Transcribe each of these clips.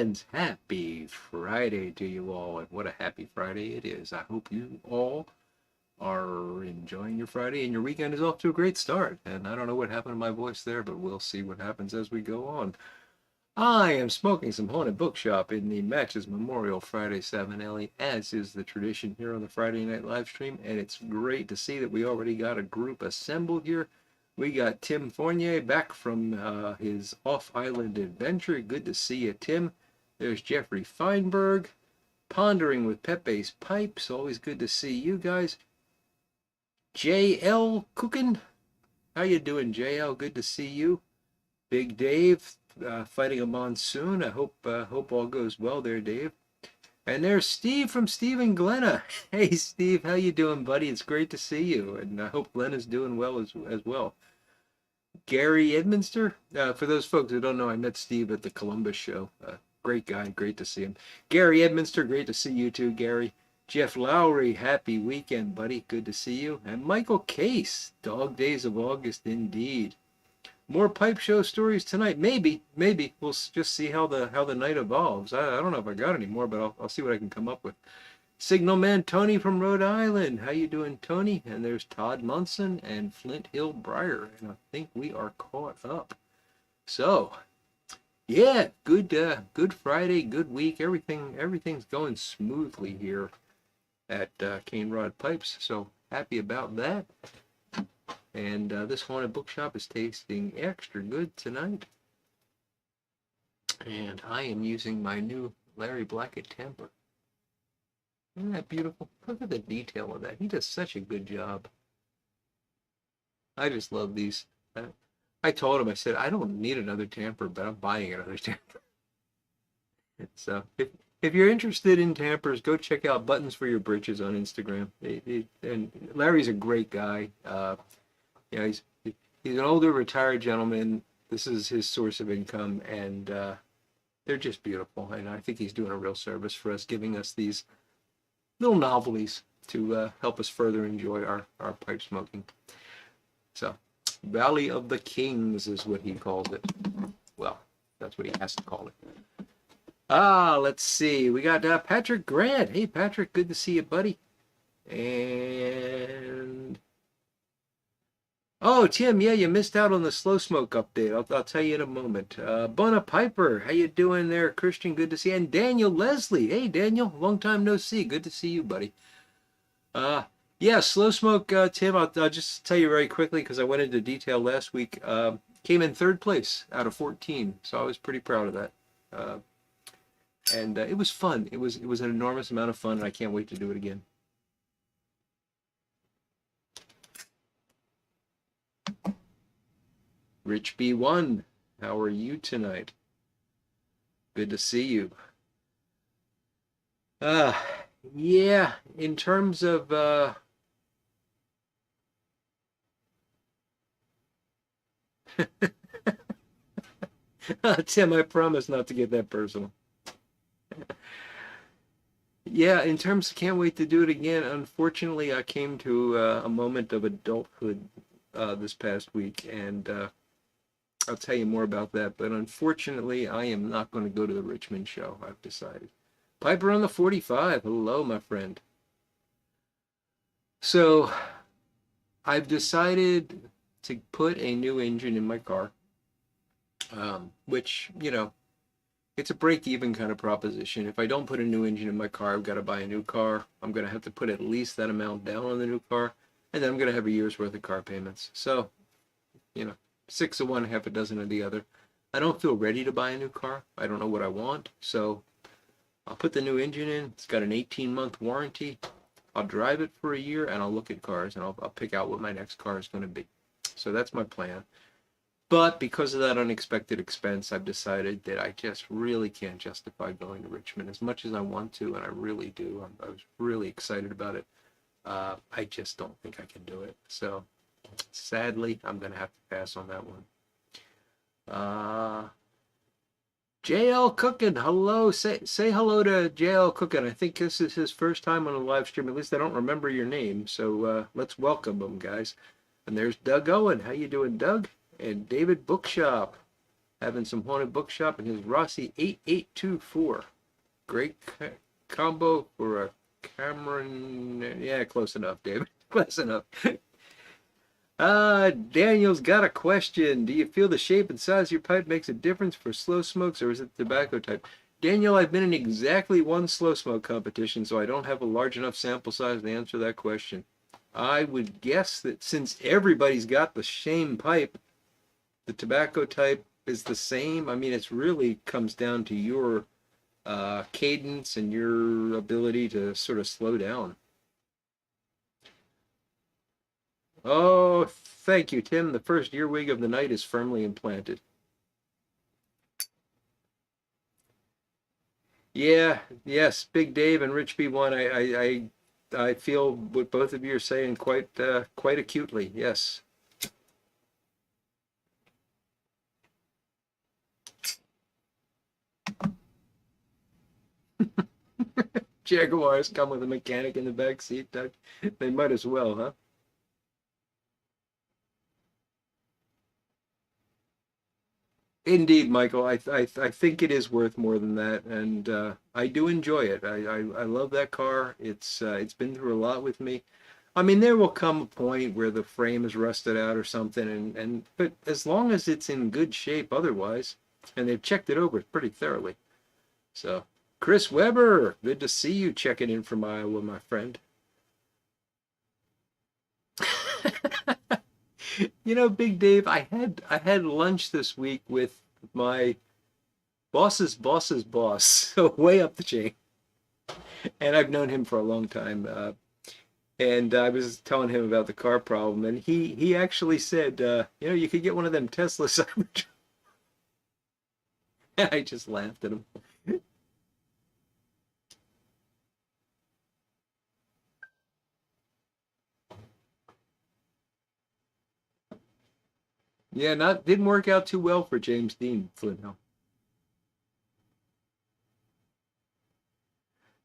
friends, happy Friday to you all, and what a happy Friday it is. I hope you all are enjoying your Friday and your weekend is off to a great start. And I don't know what happened to my voice there, but we'll see what happens as we go on. I am smoking some Haunted Bookshop in the Matches Memorial Friday 7 Ellie, as is the tradition here on the Friday night live stream, and it's great to see that we already got a group assembled here. We got Tim Fournier back from his off-island adventure. Good to see you, Tim. There's Jeffrey Feinberg, pondering with Pepe's Pipes. Always good to see you guys. JL Cookin. How you doing, JL? Good to see you. Big Dave, fighting a monsoon. I hope all goes well there, Dave. And there's Steve from Steve and Glenna. Hey, Steve, how you doing, buddy? It's great to see you, and I hope Glenna's doing well as well. Gary Edminster. For those folks who don't know, I met Steve at the Columbus show. Great guy, great to see him. Gary Edminster, great to see you too, Gary. Jeff Lowry, happy weekend, buddy. Good to see you. And Michael Case, Dog Days of August indeed. More pipe show stories tonight. Maybe. We'll just see how the night evolves. I don't know if I got any more, but I'll see what I can come up with. Signal Man Tony from Rhode Island. How you doing, Tony? And there's Todd Munson and Flint Hill Breyer. And I think we are caught up. So, yeah, good Friday, good week. Everything's going smoothly here at CaneRod Pipes. So happy about that. And this Haunted Bookshop is tasting extra good tonight. And I am using my new Larry Blackett tamper. Isn't that beautiful? Look at the detail of that. He does such a good job. I just love these. I told him, I said, I don't need another tamper, but I'm buying another tamper. So if you're interested in tampers, go check out Buttons for Your Britches on Instagram. And Larry's a great guy. He's an older retired gentleman. This is his source of income, and they're just beautiful. And I think he's doing a real service for us, giving us these little novelties to help us further enjoy our pipe smoking. So, Valley of the Kings is what he calls it. Well, that's what he has to call it. Let's see. We got Patrick Grant. Hey, Patrick, good to see you, buddy. And oh, Tim, yeah, you missed out on the slow smoke update. I'll tell you in a moment. Bunna Piper, how you doing there? Christian, good to see you. And Daniel Leslie. Hey, Daniel, long time no see. Good to see you, buddy. Yeah, slow smoke, Tim, I'll just tell you very quickly because I went into detail last week. Came in third place out of 14, so I was pretty proud of that. And it was fun. It was an enormous amount of fun, and I can't wait to do it again. Rich B1, how are you tonight? Good to see you. Yeah, in terms of Tim, I promise not to get that personal. Yeah, in terms of can't wait to do it again. Unfortunately, I came to a moment of adulthood this past week, and I'll tell you more about that. But unfortunately, I am not going to go to the Richmond show, I've decided. Piper on the 45. Hello, my friend. So, I've decided to put a new engine in my car, which, it's a break-even kind of proposition. If I don't put a new engine in my car, I've got to buy a new car. I'm going to have to put at least that amount down on the new car, and then I'm going to have a year's worth of car payments. So, 6 of one, half a dozen of the other. I don't feel ready to buy a new car. I don't know what I want, so I'll put the new engine in. It's got an 18-month warranty. I'll drive it for a year, and I'll look at cars, and I'll pick out what my next car is going to be. So that's my plan. But because of that unexpected expense, I've decided that I just really can't justify going to Richmond as much as I want to, and I really do. I was really excited about it. I just don't think I can do it. So sadly, I'm going to have to pass on that one. JL Cookin, hello. Say hello to JL Cookin. I think this is his first time on a live stream. At least I don't remember your name. So let's welcome him, guys. And there's Doug Owen. How you doing, Doug? And David Bookshop. having some haunted bookshop in his Rossi 8824. Great combo for a Cameron. Yeah, close enough, David. Close enough. Daniel's got a question. Do you feel the shape and size of your pipe makes a difference for slow smokes, or is it the tobacco type? Daniel, I've been in exactly one slow smoke competition, so I don't have a large enough sample size to answer that question. I would guess that since everybody's got the same pipe, the tobacco type is the same. I mean, it's really comes down to your cadence and your ability to sort of slow down. Oh, thank you, Tim. The first earwig of the night is firmly implanted. Yeah, yes, Big Dave and Rich B1. I feel what both of you are saying quite acutely. Yes. Jaguars come with a mechanic in the back seat, Doug. They might as well, huh? Indeed, Michael. I think it is worth more than that, and I do enjoy it. I love that car. It's been through a lot with me. I mean, there will come a point where the frame is rusted out or something, and but as long as it's in good shape otherwise, and they've checked it over pretty thoroughly. So, Chris Weber, good to see you checking in from Iowa, my friend. You know, Big Dave, I had lunch this week with my boss's boss, so way up the chain, and I've known him for a long time. And I was telling him about the car problem, and he actually said, you could get one of them Tesla Cybertrucks. I just laughed at him. Yeah, not didn't work out too well for James Dean Flinthill.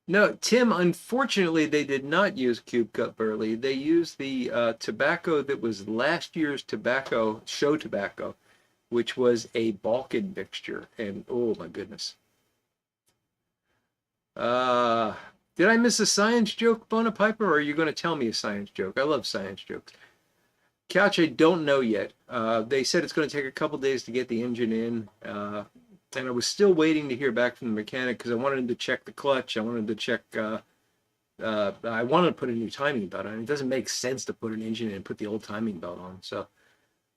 No, Tim, unfortunately, they did not use Cube Cut Burley. They used the tobacco that was last year's tobacco, show tobacco, which was a Balkan mixture. And oh my goodness. Uh, did I miss a science joke, Bonapiper, or are you going to tell me a science joke? I love science jokes. Couch, I don't know yet. They said it's going to take a couple days to get the engine in. And I was still waiting to hear back from the mechanic because I wanted to check the clutch. I wanted to check. I wanted to put a new timing belt on. It doesn't make sense to put an engine in and put the old timing belt on. So,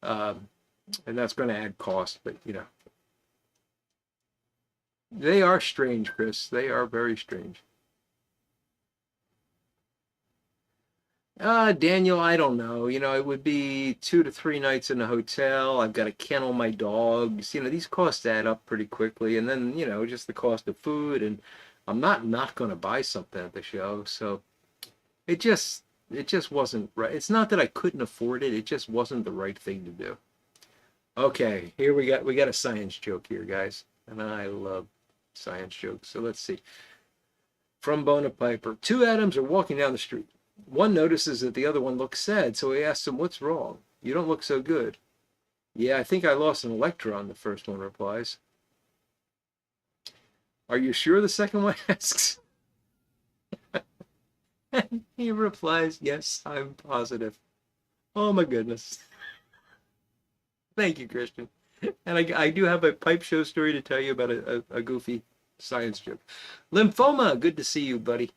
um, and that's going to add cost. But they are strange, Chris. They are very strange. Daniel, I don't know. It would be 2 to 3 nights in a hotel. I've got to kennel my dogs. These costs add up pretty quickly. And then, just the cost of food. And I'm not going to buy something at the show. So it just wasn't right. It's not that I couldn't afford it. It just wasn't the right thing to do. Okay, here we got a science joke here, guys. And I love science jokes. So let's see. From Bona Piper. Two Adams are walking down the street. One notices that the other one looks sad, so he asks him, "What's wrong? You don't look so good." "Yeah, I think I lost an electron," the first one replies. "Are you sure?" the second one asks. And he replies, "Yes, I'm positive." Oh my goodness. Thank you, Christian. And I do have a pipe show story to tell you about a goofy science joke. Lymphoma, good to see you, buddy.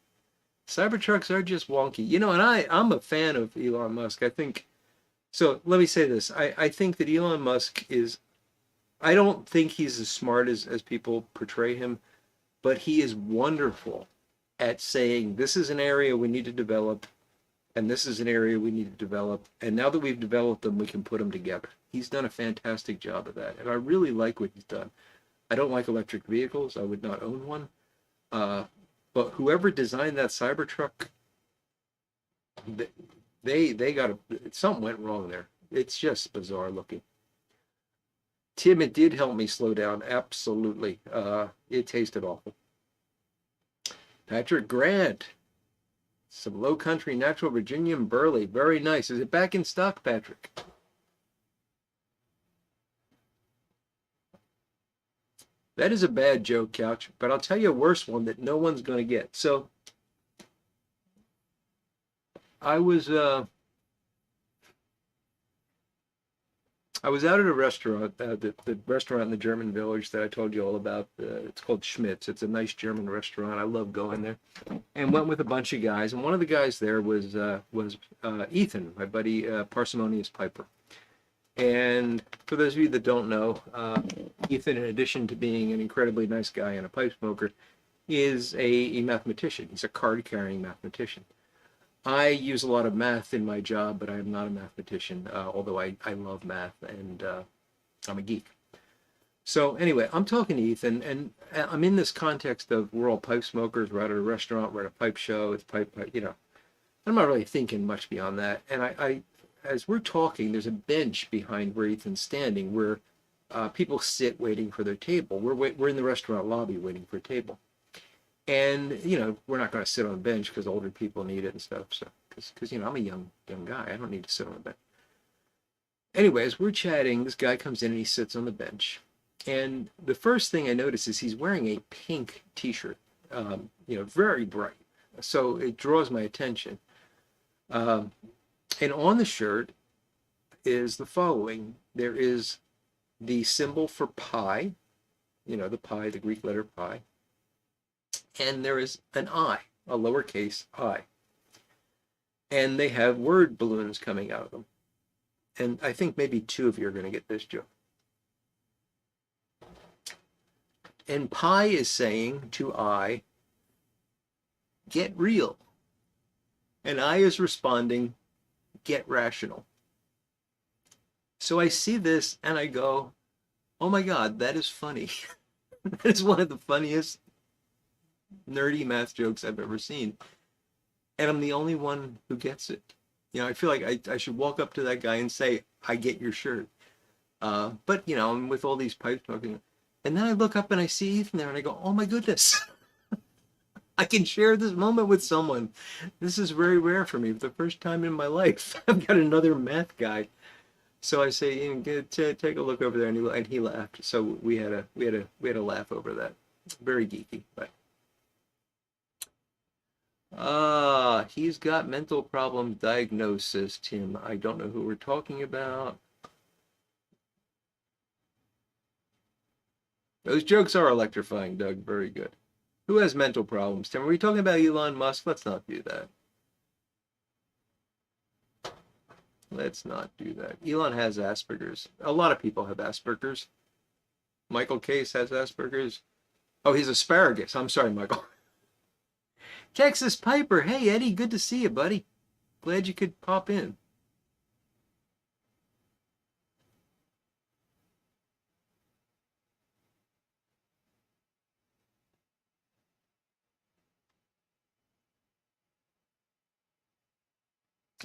Cybertrucks are just wonky. And I'm a fan of Elon Musk. I think, so let me say this. I think that Elon Musk I don't think he's as smart as people portray him, but he is wonderful at saying, this is an area we need to develop, and this is an area we need to develop. And now that we've developed them, we can put them together. He's done a fantastic job of that. And I really like what he's done. I don't like electric vehicles. I would not own one. But whoever designed that Cybertruck, they got something went wrong there. It's just bizarre looking. Tim, it did help me slow down. Absolutely. It tasted awful. Patrick Grant, some low country natural Virginian burley. Very nice. Is it back in stock, Patrick? That is a bad joke, Couch, but I'll tell you a worse one that no one's going to get. So I was uh, I was out at a restaurant, the restaurant in the German village that I told you all about. It's called Schmidt's. It's a nice German restaurant. I love going there. And went with a bunch of guys. And one of the guys there was Ethan, my buddy, Parsimonious Piper. And for those of you that don't know, Ethan, in addition to being an incredibly nice guy and a pipe smoker, is a mathematician. He's a card-carrying mathematician. I use a lot of math in my job, but I am not a mathematician, although I love math and I'm a geek. So anyway, I'm talking to Ethan, and I'm in this context of we're all pipe smokers. We're at a restaurant. We're at a pipe show. It's pipe. I'm not really thinking much beyond that. And as we're talking, there's a bench behind where Ethan's standing, where people sit waiting for their table. We're in the restaurant lobby waiting for a table. And we're not going to sit on a bench because older people need it and stuff. So because I'm a young guy, I don't need to sit on a bench. Anyways, we're chatting. This guy comes in and he sits on the bench. And the first thing I notice is he's wearing a pink T-shirt, very bright. So it draws my attention. And on the shirt is the following. There is the symbol for pi, the pi, the Greek letter pi. And there is an I, a lowercase I. And they have word balloons coming out of them. And I think maybe two of you are going to get this joke. And pi is saying to I, get real. And I is responding, get rational. So I see this and I go, oh my God, that is funny. That is one of the funniest nerdy math jokes I've ever seen. And I'm the only one who gets it. I feel like I should walk up to that guy and say, I get your shirt. But, I'm with all these pipe smoking. And then I look up and I see Ethan there and I go, oh my goodness. I can share this moment with someone. This is very rare for me. For the first time in my life, I've got another math guy. So I say, take a look over there, and he laughed. So we had a laugh over that. Very geeky, but he's got mental problem diagnosis, Tim. I don't know who we're talking about. Those jokes are electrifying, Doug. Very good. Who has mental problems, Tim? Are we talking about Elon Musk? Let's not do that. Let's not do that. Elon has Asperger's. A lot of people have Asperger's. Michael Case has Asperger's. Oh, he's asparagus. I'm sorry, Michael. Texas Piper. Hey, Eddie. Good to see you, buddy. Glad you could pop in.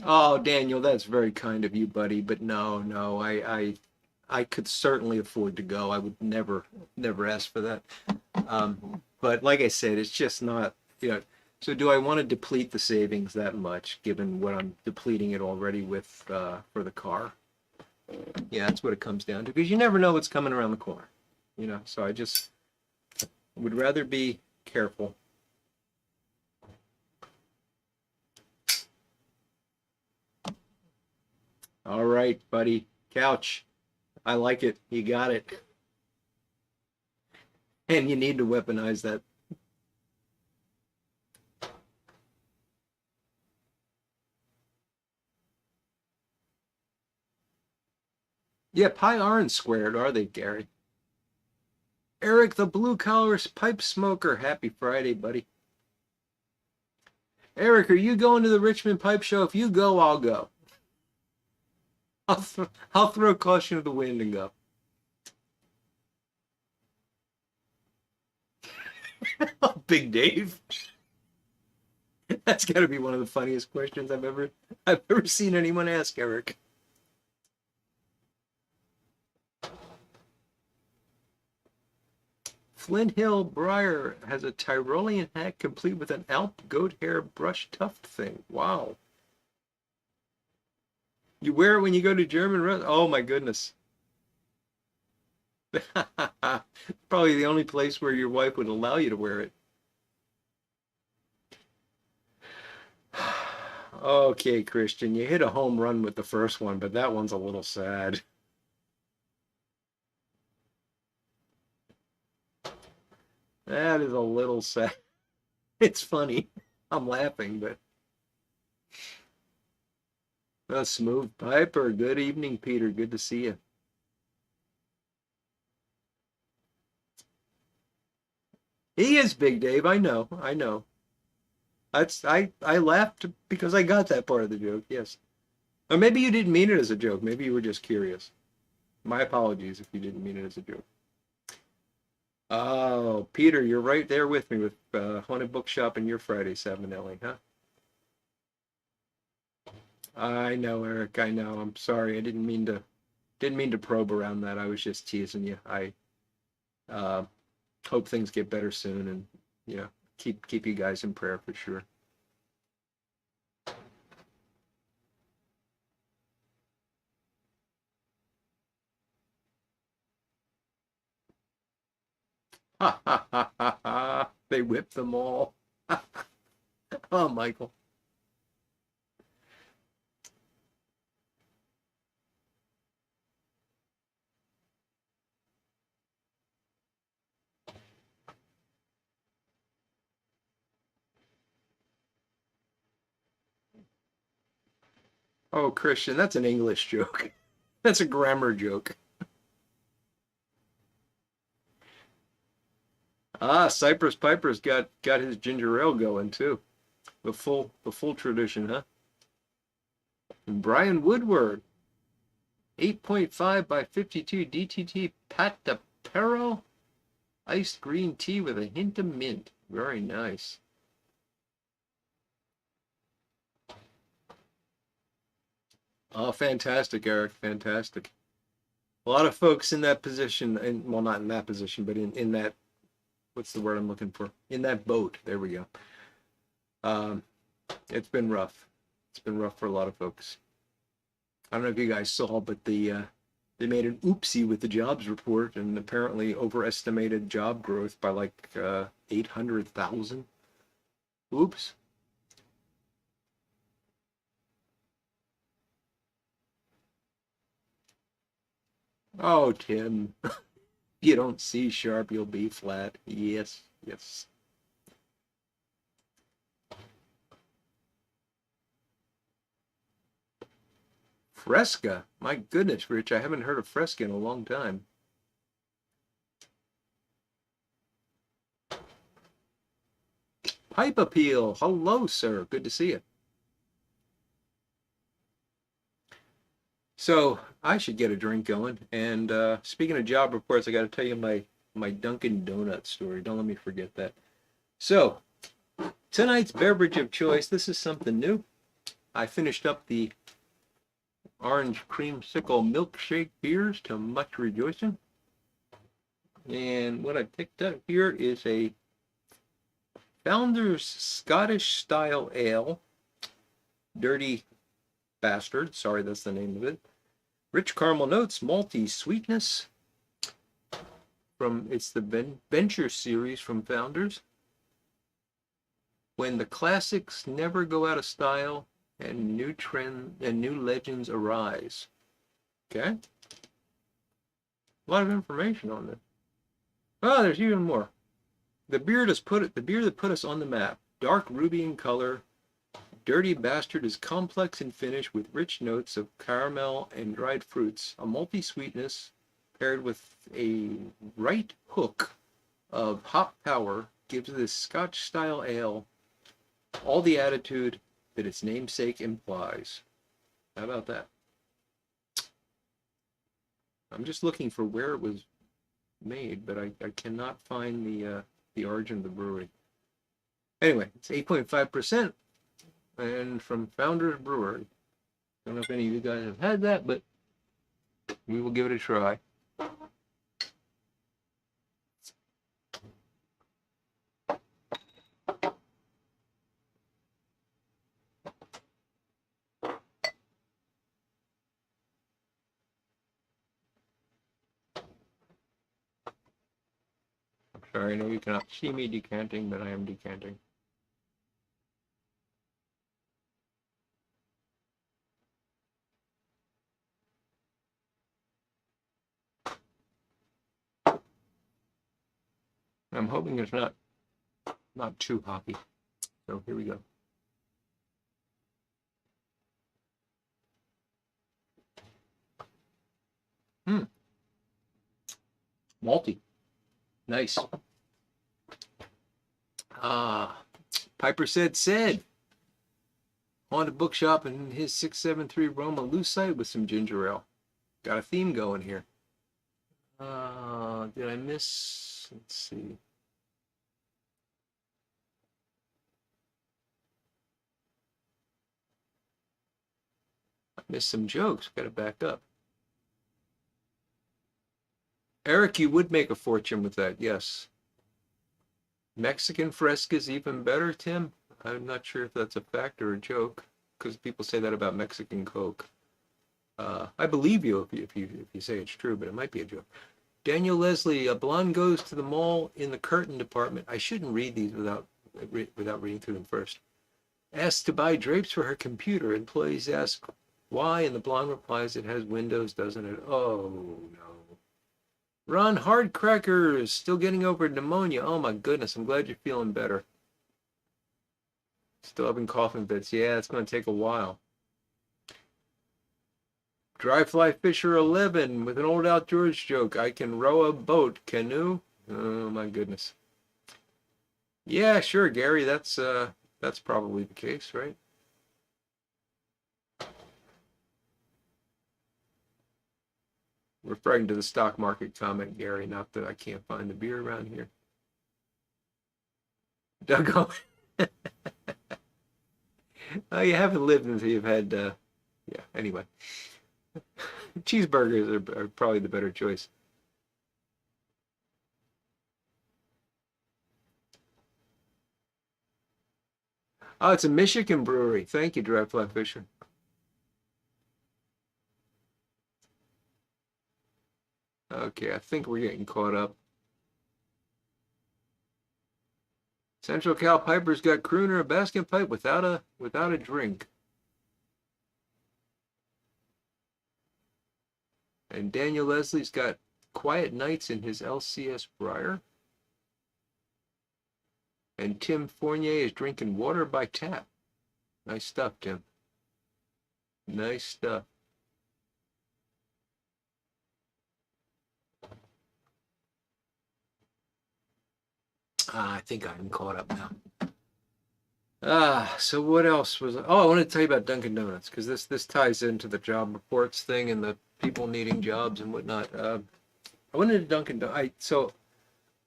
Oh, Daniel, that's very kind of you, buddy. But no, I could certainly afford to go. I would never ask for that. But like I said, it's just not. So do I want to deplete the savings that much, given what I'm depleting it already with for the car? Yeah, that's what it comes down to. Because you never know what's coming around the corner. So I just would rather be careful. All right, buddy. Couch. I like it. You got it. And you need to weaponize that. Yeah, pi aren't squared, are they, Gary? Eric, the blue-collar pipe smoker. Happy Friday, buddy. Eric, are you going to the Richmond Pipe Show? If you go, I'll go. I'll throw caution to the wind and go. Big Dave. That's got to be one of the funniest questions I've ever seen anyone ask, Eric. Flint Hill Briar has a Tyrolean hat complete with an Alp goat hair brush tuft thing. Wow. You wear it when you go to German restaurants? Oh my goodness. Probably the only place where your wife would allow you to wear it. Okay, Christian, you hit a home run with the first one, but that one's a little sad. That is a little sad. It's funny. I'm laughing, but a smooth Piper. Good evening, Peter. Good to see you. He is Big Dave. I know. I know. I laughed because I got that part of the joke. Yes. Or maybe you didn't mean it as a joke. Maybe you were just curious. My apologies if you didn't mean it as a joke. Oh, Peter, you're right there with me with Haunted Bookshop and your Friday Savinelli, huh? I know, Eric. I know. I'm sorry. I didn't mean to probe around that. I was just teasing you. I uh, hope things get better soon, and you know, keep you guys in prayer for sure. Ha ha ha ha ha! They whipped them all. Oh, Michael. Oh, Christian, that's an English joke. That's a grammar joke. Ah, Cypress Piper's got his ginger ale going too. The full tradition, huh? And Brian Woodward, 8.5 by 52 DTT Pat de Perro iced green tea with a hint of mint. Very nice. Oh, fantastic, Eric. Fantastic. A lot of folks in that position, and well, not in that position, but in that, what's the word I'm looking for? In that boat. There we go. Um, it's been rough. It's been rough for a lot of folks. I don't know if you guys saw, but they made an oopsie with the jobs report and apparently overestimated job growth by like 800,000. Oops. Oh, Tim, you don't see sharp, you'll be flat. Yes, yes. Fresca. My goodness, Rich, I haven't heard of Fresca in a long time. Pipe Appeal. Hello, sir. Good to see you. So I should get a drink going. And speaking of job reports, I got to tell you my Dunkin Donuts story. Don't let me forget that. So tonight's beverage of choice. This is something new. I finished up the orange creamsicle milkshake beers to much rejoicing. And what I picked up here is a Founder's Scottish Style Ale, Dirty Bastard. Sorry, that's the name of it. Rich caramel notes, malty sweetness. It's the Venture series from Founders. When the classics never go out of style and new trend and new legends arise. Okay, a lot of information on this. Oh, there's even more. The beer that put us on the map. Dark ruby in color. Dirty Bastard is complex in finish with rich notes of caramel and dried fruits. A malty sweetness paired with a right hook of hop power gives this Scotch style ale all the attitude that its namesake implies. How about that? I'm just looking for where it was made, but I cannot find the origin of the brewery. Anyway, it's 8.5% and from Founders Brewery. I don't know if any of you guys have had that, but we will give it a try. Sorry, I know you cannot see me decanting, but I am decanting. I'm hoping it's not too hoppy. So here we go. Malty. Nice. Piper said. Haunted bookshop in his 673 Roma Lucite with some ginger ale. Got a theme going here. Did I miss? Let's see. I missed some jokes. Got to back up. Eric, you would make a fortune with that, yes. Mexican fresca's even better, Tim. I'm not sure if that's a fact or a joke, because people say that about Mexican Coke. I believe you if you say it's true, but it might be a joke. Daniel Leslie, a blonde goes to the mall in the curtain department. I shouldn't read these without reading through them first. Asks to buy drapes for her computer. Employees ask why, and the blonde replies, "It has windows, doesn't it?" Oh no. Ron Hardcrackers, still getting over pneumonia. Oh my goodness, I'm glad you're feeling better. Still having coughing fits. Yeah, it's going to take a while. Dry Fly Fisher 11 with an old outdoors joke. I can row a boat. Canoe? Oh my goodness. Yeah, sure, Gary. That's probably the case, right? Referring to the stock market comment, Gary, not that I can't find the beer around here. Doug, oh, you haven't lived until you've had, yeah, anyway. Cheeseburgers are probably the better choice. Oh, it's a Michigan brewery. Thank you, Dry Fly Fisher. Okay, I think we're getting caught up. Central Cal Piper's got crooner a basket pipe without a drink. And Daniel Leslie's got quiet nights in his LCS Briar. And Tim Fournier is drinking water by tap. Nice stuff, Tim. Nice stuff. I think I'm caught up now. So what else was? Oh, I wanted to tell you about Dunkin Donuts because this ties into the job reports thing and the people needing jobs and whatnot. I went into Dunkin Donuts.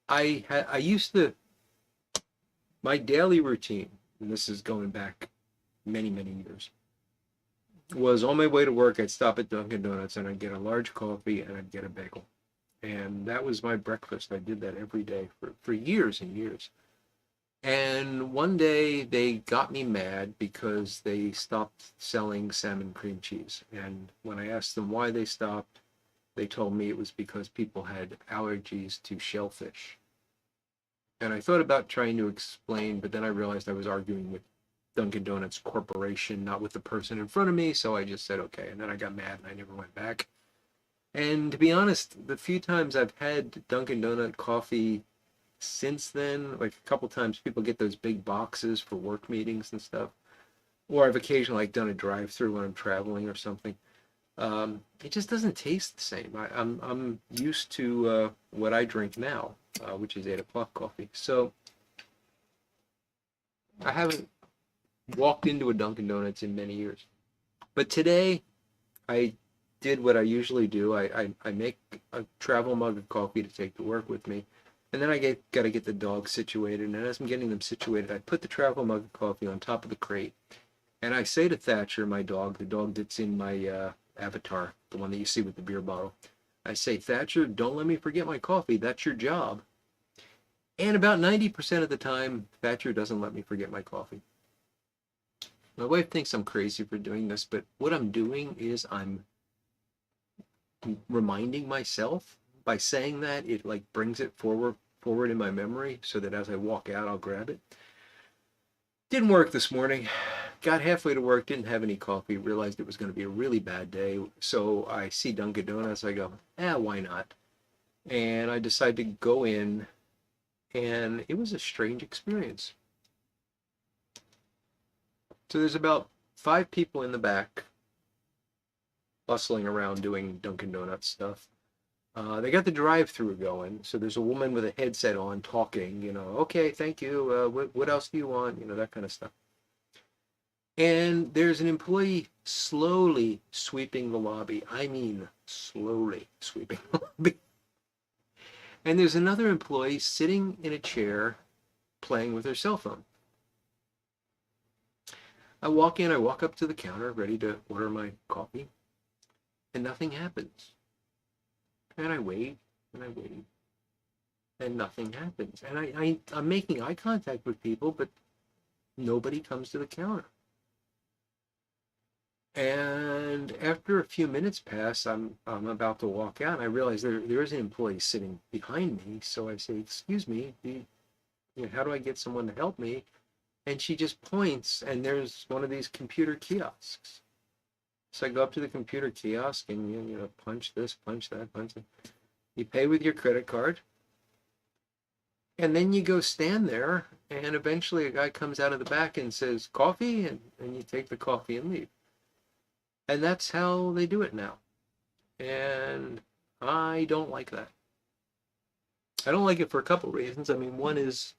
I used to my daily routine, and this is going back many years, was on my way to work. I'd stop at Dunkin Donuts and I'd get a large coffee and I'd get a bagel, and that was my breakfast. I did that every day for years and years. And one day they got me mad because they stopped selling salmon cream cheese. And when I asked them why they stopped, they told me it was because people had allergies to shellfish. And I thought about trying to explain, but then I realized I was arguing with Dunkin' Donuts Corporation, not with the person in front of me. So I just said, okay. And then I got mad and I never went back. And to be honest, the few times I've had Dunkin' Donut coffee since then, like a couple times people get those big boxes for work meetings and stuff, or I've occasionally like done a drive-through when I'm traveling or something. It just doesn't taste the same. I'm used to what I drink now, which is 8 o'clock coffee. So I haven't walked into a Dunkin' Donuts in many years. But today I did what I usually do. I make a travel mug of coffee to take to work with me. And then I got to get the dogs situated. And as I'm getting them situated, I put the travel mug of coffee on top of the crate. And I say to Thatcher, my dog, the dog that's in my avatar, the one that you see with the beer bottle, I say, Thatcher, don't let me forget my coffee. That's your job. And about 90% of the time, Thatcher doesn't let me forget my coffee. My wife thinks I'm crazy for doing this, but what I'm doing is I'm reminding myself by saying that. It like brings it forward forward in my memory so that as I walk out, I'll grab it. Didn't work this morning. Got halfway to work, didn't have any coffee, realized it was going to be a really bad day. So I see Dunkin' Donuts. I go, why not? And I decided to go in, and it was a strange experience. So there's about 5 people in the back bustling around doing Dunkin' Donuts stuff. They got the drive-through going, so there's a woman with a headset on talking, okay, thank you, what else do you want, that kind of stuff. And there's an employee slowly sweeping the lobby. I mean, slowly sweeping the lobby. And there's another employee sitting in a chair playing with her cell phone. I walk in, I walk up to the counter, ready to order my coffee, and nothing happens. And I wait, and I wait, and nothing happens. And I'm making eye contact with people, but nobody comes to the counter. And after a few minutes pass, I'm about to walk out, and I realize there is an employee sitting behind me. So I say, "Excuse me, how do I get someone to help me?" And she just points, and there's one of these computer kiosks. So I go up to the computer kiosk and punch this, punch that, punch that. You pay with your credit card, and then you go stand there, and eventually a guy comes out of the back and says, "Coffee," and you take the coffee and leave. And that's how they do it now. And I don't like that. I don't like it for a couple reasons. I mean, one is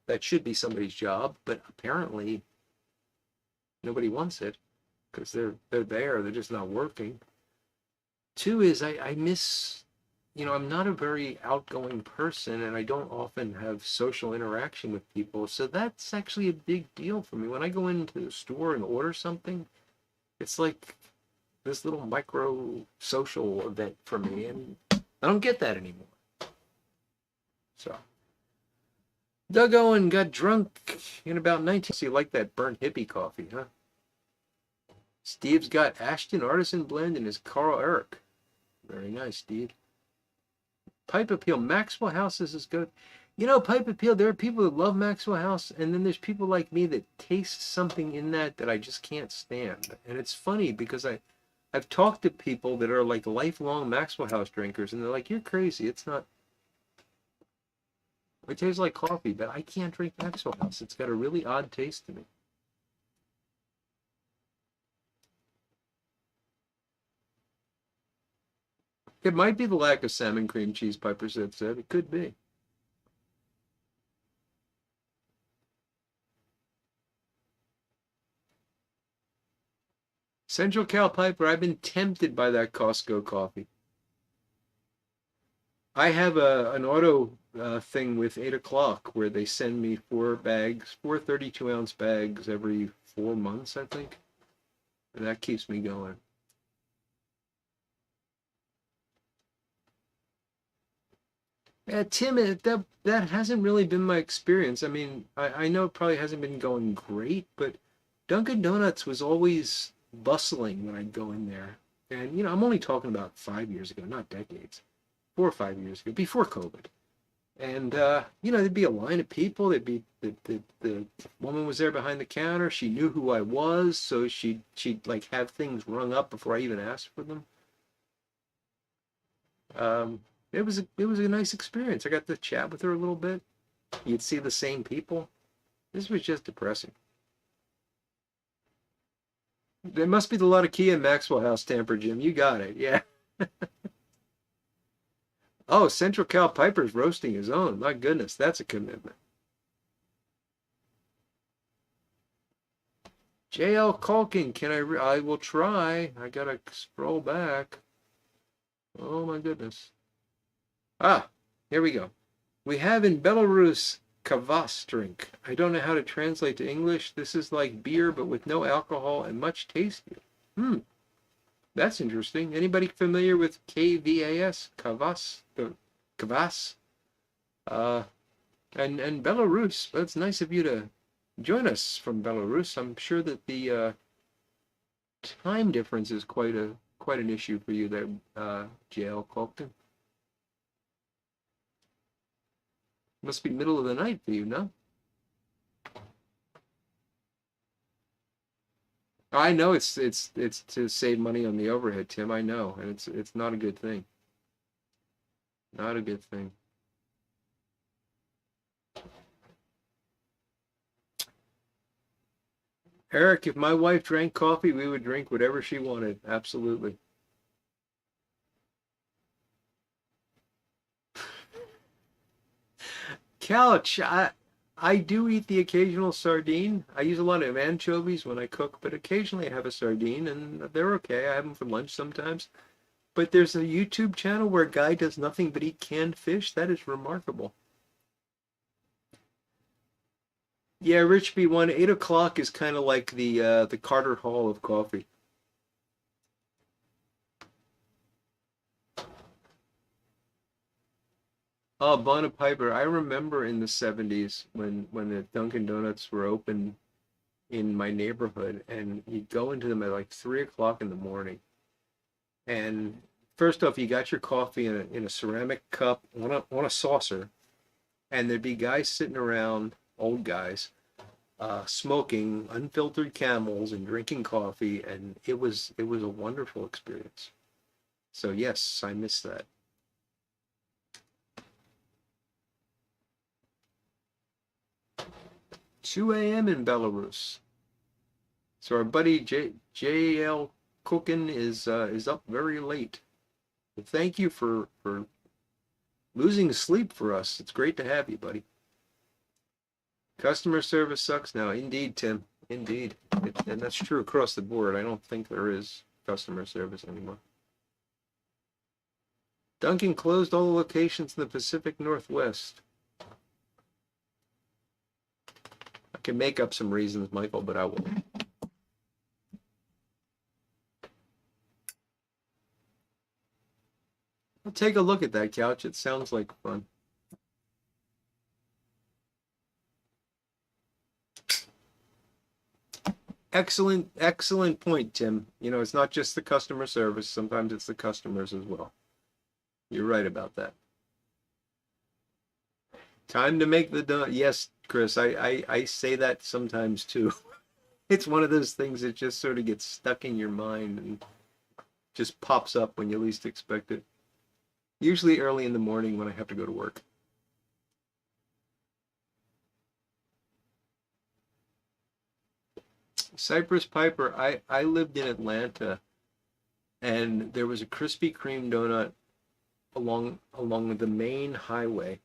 that should be somebody's job, but apparently nobody wants it because they're there, they're just not working. Two is I miss, I'm not a very outgoing person, and I don't often have social interaction with people, so that's actually a big deal for me. When I go into the store and order something, it's like this little micro social event for me, and I don't get that anymore. So Doug Owen got drunk in about 19. So you like that burnt hippie coffee, huh? Steve's got Ashton Artisan Blend in his Carl Eric. Very nice, Steve. Pipe Appeal. Maxwell House is good. Pipe Appeal, there are people that love Maxwell House, and then there's people like me that taste something in that I just can't stand. And it's funny because I've talked to people that are like lifelong Maxwell House drinkers, and they're like, "You're crazy. It tastes like coffee, but I can't drink Maxwell House. It's got a really odd taste to me." It might be the lack of salmon cream cheese, Piper said. It could be. Central Cal Piper, I've been tempted by that Costco coffee. I have an auto thing with 8 o'clock where they send me 4 32-ounce bags every 4 months, I think. And that keeps me going. Yeah, Tim, that hasn't really been my experience. I mean, I know it probably hasn't been going great, but Dunkin' Donuts was always bustling when I'd go in there. And, I'm only talking about 5 years ago, not decades. 4 or 5 years ago, before COVID. And, there'd be a line of people. There'd be the woman was there behind the counter. She knew who I was, so she'd like have things rung up before I even asked for them. It was a nice experience. I got to chat with her a little bit. You'd see the same people. This was just depressing. There must be the lot of Kia and Maxwell House tamper, Jim. You got it. Yeah. Oh, Central Cal Piper's roasting his own. My goodness, that's a commitment. J.L. Calkin, I will try. I gotta scroll back. Oh my goodness. Ah, here we go. We have in Belarus kvass drink. I don't know how to translate to English. This is like beer, but with no alcohol and much tastier. That's interesting. Anybody familiar with KVAS? Kvass? Kvass? And Belarus. It's nice of you to join us from Belarus. I'm sure that the time difference is quite an issue for you there, JL Colton. Must be middle of the night for you, no? I know it's to save money on the overhead, Tim. I know, and it's not a good thing. Not a good thing. Eric, if my wife drank coffee, we would drink whatever she wanted. Absolutely. Couch, I do eat the occasional sardine. I use a lot of anchovies when I cook, but occasionally I have a sardine and they're okay. I have them for lunch sometimes. But there's a YouTube channel where a guy does nothing but eat canned fish. That is remarkable. Yeah, Richby one, 8 o'clock is kind of like the Carter Hall of coffee. Oh, Bona Piper. I remember in the 70s when the Dunkin' Donuts were open in my neighborhood, and you'd go into them at like 3 o'clock in the morning. And first off, you got your coffee in a ceramic cup on a saucer, and there'd be guys sitting around, old guys, smoking unfiltered Camels and drinking coffee, and it was a wonderful experience. So yes, I miss that. 2 a.m. in Belarus. So our buddy JL Cookin is up very late. Well, thank you for losing sleep for us. It's great to have you, buddy. Customer service sucks now. Indeed, Tim. Indeed. And that's true across the board. I don't think there is customer service anymore. Dunkin' closed all the locations in the Pacific Northwest. I can make up some reasons, Michael, but I won't. I'll take a look at that couch. It sounds like fun. Excellent, excellent point, Tim. It's not just the customer service. Sometimes it's the customers as well. You're right about that. Time to make the donut. Yes, Chris, I say that sometimes too. It's one of those things that just sort of gets stuck in your mind and just pops up when you least expect it. Usually early in the morning when I have to go to work. Cypress Piper, I lived in Atlanta and there was a Krispy Kreme donut along the main highway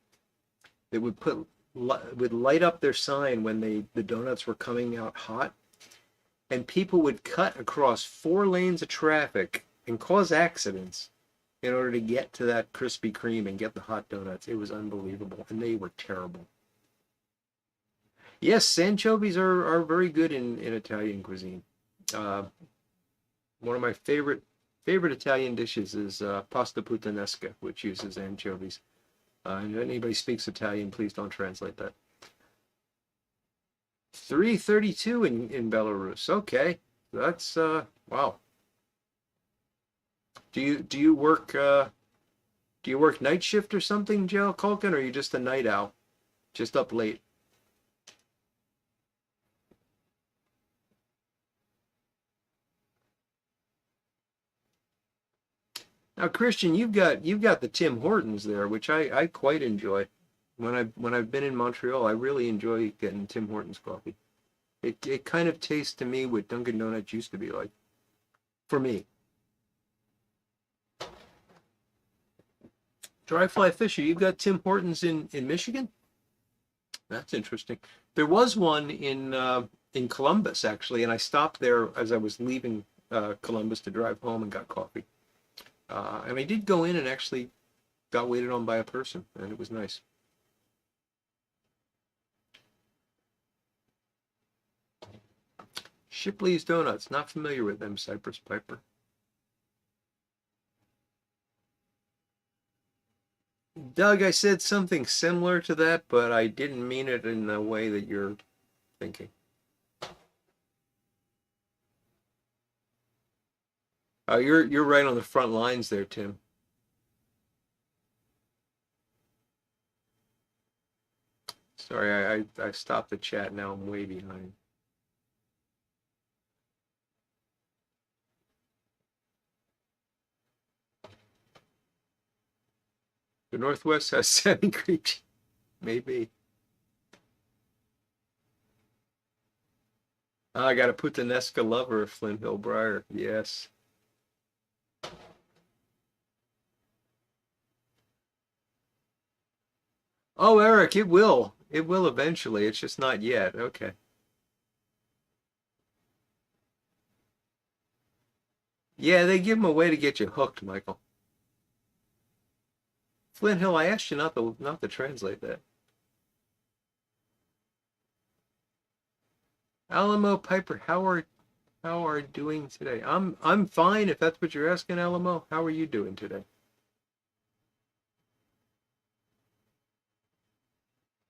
that would light up their sign when the donuts were coming out hot, and people would cut across 4 lanes of traffic and cause accidents in order to get to that Krispy Kreme and get the hot donuts. It was unbelievable, and they were terrible. Yes, anchovies are very good in Italian cuisine. Uh, One of my favorite Italian dishes is pasta puttanesca, which uses anchovies. And if anybody speaks Italian, please don't translate that. 3:32 in Belarus. Okay, that's wow. Do you work night shift or something, Joe Culkin, or are you just a night owl, just up late? Now, Christian, you've got the Tim Hortons there, which I quite enjoy. When I've been in Montreal, I really enjoy getting Tim Hortons coffee. It kind of tastes to me what Dunkin' Donuts used to be like for me. Dry fly fisher, you've got Tim Hortons in Michigan? That's interesting. There was one in Columbus actually, and I stopped there as I was leaving Columbus to drive home and got coffee. And I did go in and actually got waited on by a person, and it was nice. Shipley's Donuts, not familiar with them, Cypress Piper. Doug, I said something similar to that, but I didn't mean it in the way that you're thinking. You're right on the front lines there, Tim. Sorry, I stopped the chat. Now I'm way behind. The Northwest has 7 creep cheese. Maybe. Oh, I got to put the Nesca lover of Flint Hill Briar. Yes. Oh, Eric, it will. It will eventually. It's just not yet. Okay. Yeah, they give them a way to get you hooked, Michael. Flint Hill, I asked you not to translate that. Alamo Piper, how are doing today? I'm fine if that's what you're asking, Alamo. How are you doing today?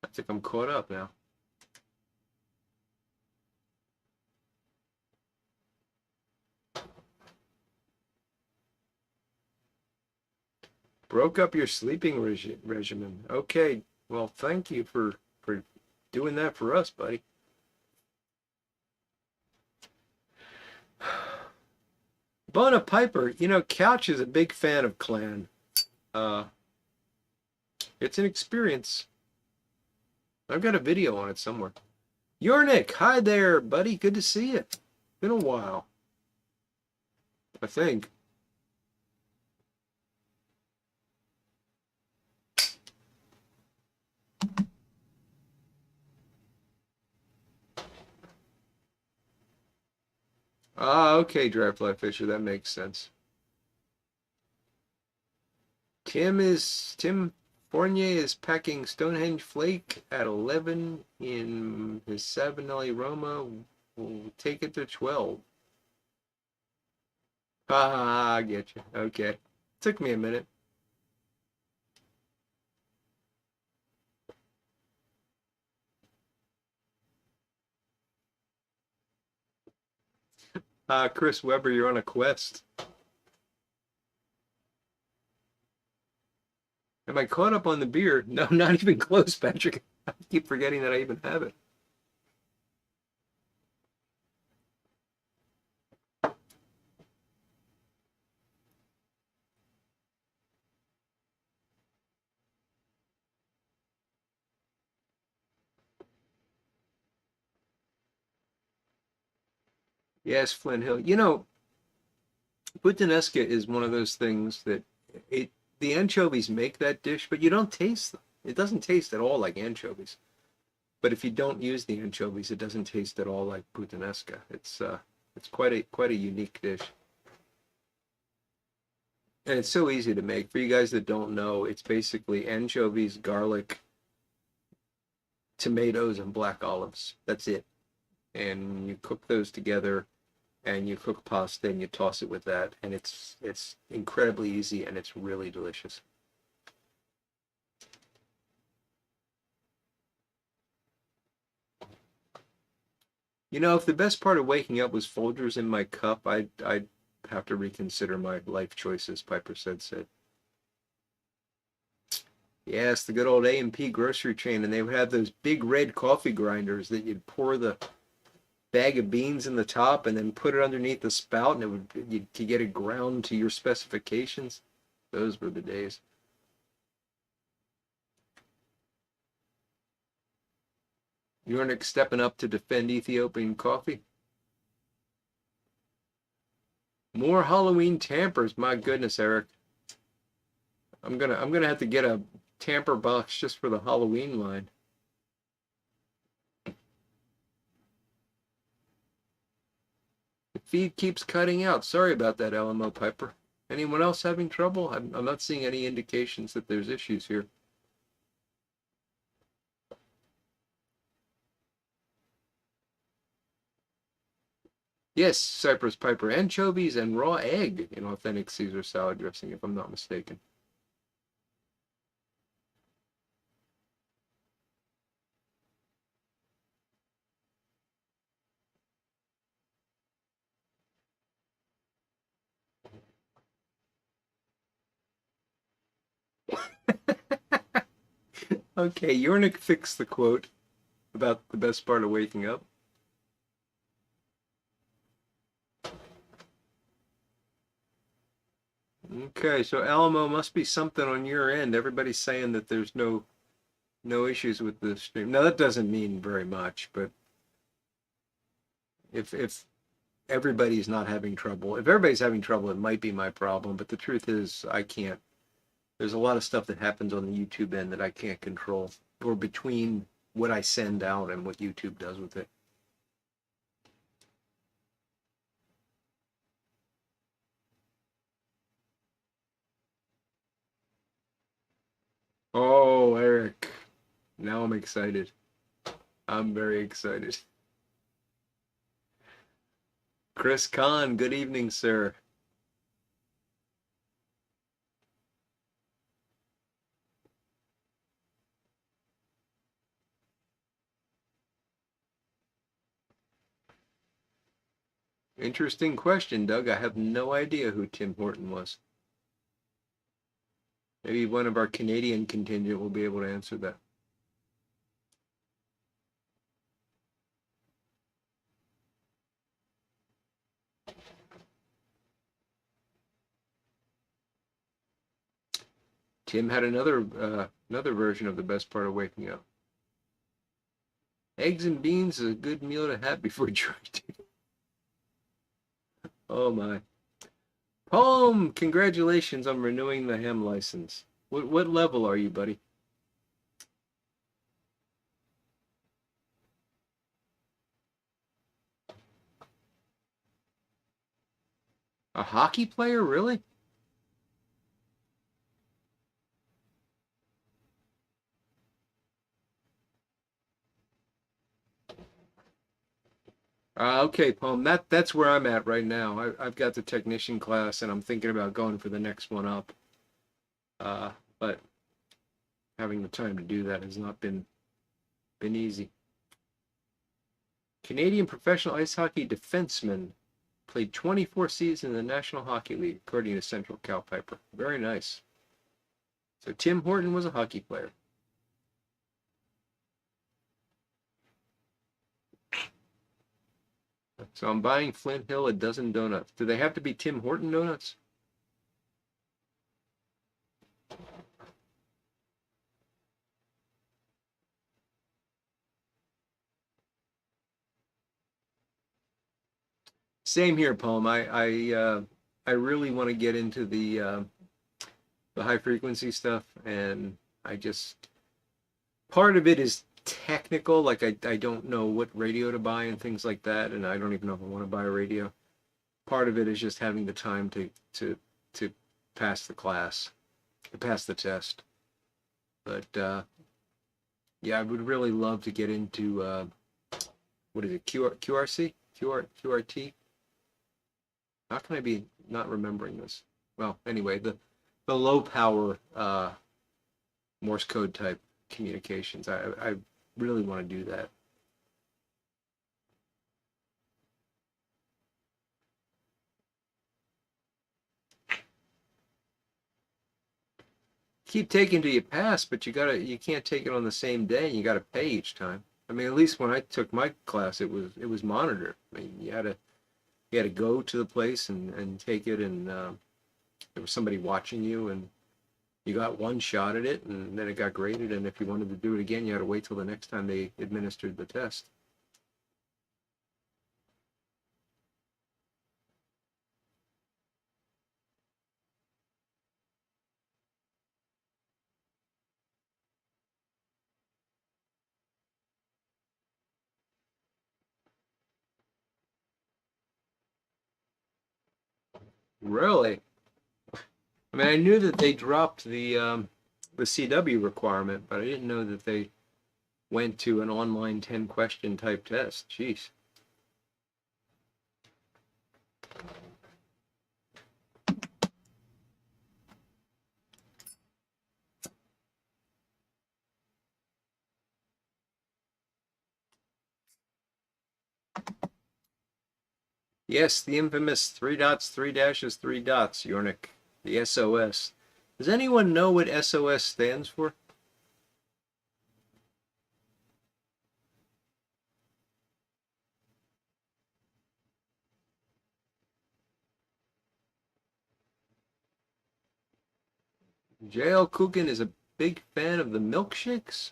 I think I'm caught up now. Broke up your sleeping regimen. Okay. Well, thank you for doing that for us, buddy. Bona Piper, Couch is a big fan of Clan. Uh, it's an experience. I've got a video on it somewhere. Yornik, hi there, buddy. Good to see you. Been a while, I think. Ah, okay, Dryfly Fisher, that makes sense. Tim Fournier is packing Stonehenge Flake at 11 in his Savinelli Roma. We'll take it to 12. Ah, I get you. Okay. Took me a minute. Chris Webber, you're on a quest. Am I caught up on the beer? No, not even close, Patrick. I keep forgetting that I even have it. Yes, Flint Hill. Puttanesca is one of those things that the anchovies make that dish, but you don't taste them. It doesn't taste at all like anchovies. But if you don't use the anchovies, it doesn't taste at all like puttanesca. It's quite a unique dish. And it's so easy to make. For you guys that don't know, it's basically anchovies, garlic, tomatoes, and black olives. That's it. And you cook those together and you cook pasta and you toss it with that, and it's incredibly easy and it's really delicious. If the best part of waking up was Folgers in my cup, I'd have to reconsider my life choices, Piper said. Yes, the good old A&P grocery chain, and they would have those big red coffee grinders that you'd pour the bag of beans in the top and then put it underneath the spout, and you could get it ground to your specifications. Those were the days. Yornik stepping up to defend Ethiopian coffee. More Halloween tampers. My goodness, Eric. I'm gonna have to get a tamper box just for the Halloween line. The feed keeps cutting out. Sorry about that, Alamo Piper. Anyone else having trouble? I'm not seeing any indications that there's issues here. Yes, Cypress Piper, anchovies and raw egg in authentic Caesar salad dressing, if I'm not mistaken. Okay, Yornik fixed the quote about the best part of waking up. Okay, so Alamo must be something on your end. Everybody's saying that there's no issues with the stream. Now that doesn't mean very much, but if everybody's not having trouble, if everybody's having trouble, it might be my problem. But the truth is, I can't. There's a lot of stuff that happens on the YouTube end that I can't control, or between what I send out and what YouTube does with it. Oh, Eric. Now I'm excited. I'm very excited. Chris Kahn, good evening, sir. Interesting question, Doug. I have no idea who Tim Horton was. Maybe one of our Canadian contingent will be able to answer that. Tim had another version of the best part of waking up. Eggs and beans is a good meal to have before drinking. Oh my. Poem, congratulations on renewing the ham license. What level are you, buddy? A hockey player, really? Okay, Poem. That's where I'm at right now. I've got the technician class, and I'm thinking about going for the next one up. But having the time to do that has not been easy. Canadian professional ice hockey defenseman, played 24 seasons in the National Hockey League, according to Central Cal Piper. Very nice. So Tim Horton was a hockey player. So I'm buying Flint Hill a dozen donuts. Do they have to be Tim Horton donuts? Same here, Palm. I really want to get into the high frequency stuff, and I just part of it is technical. Like I don't know what radio to buy and things like that, and I don't even know if I want to buy a radio. Part of it is just having the time to pass the class, to pass the test. But yeah, I would really love to get into what is it, QRC, QRT? How can I be not remembering this? Well, anyway, the low power Morse code type communications. I really want to do that. Keep taking till you pass, but you can't take it on the same day. You got to pay each time. I mean, at least when I took my class, it was monitored. I mean, you had to go to the place and take it, and there was somebody watching you, and you got one shot at it, and then it got graded. And if you wanted to do it again, you had to wait till the next time they administered the test. Really? I mean, I knew that they dropped the CW requirement, but I didn't know that they went to an online 10 question type test. Jeez. Yes, the infamous three dots, three dashes, three dots, Yornik. The SOS. Does anyone know what SOS stands for? JL Coogan is a big fan of the milkshakes.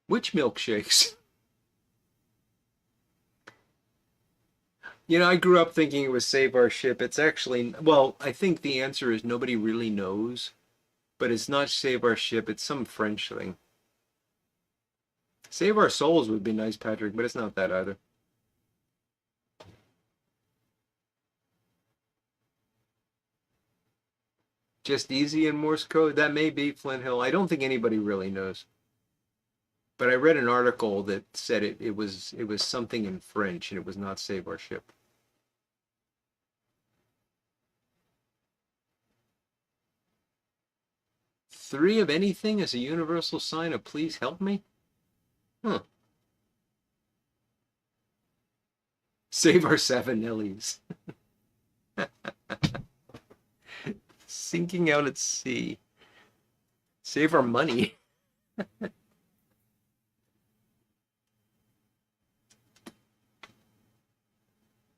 Which milkshakes? You know, I grew up thinking it was Save Our Ship. It's actually, well, I think the answer is nobody really knows, but it's not Save Our Ship. It's some French thing. Save Our Souls would be nice, Patrick, but it's not that either. Just easy in Morse code? That may be Flint Hill. I don't think anybody really knows. But I read an article that said it was something in French and it was not Save Our Ship. Three of anything is a universal sign of please help me? Huh. Save our seven Nellies. Sinking out at sea. Save our money.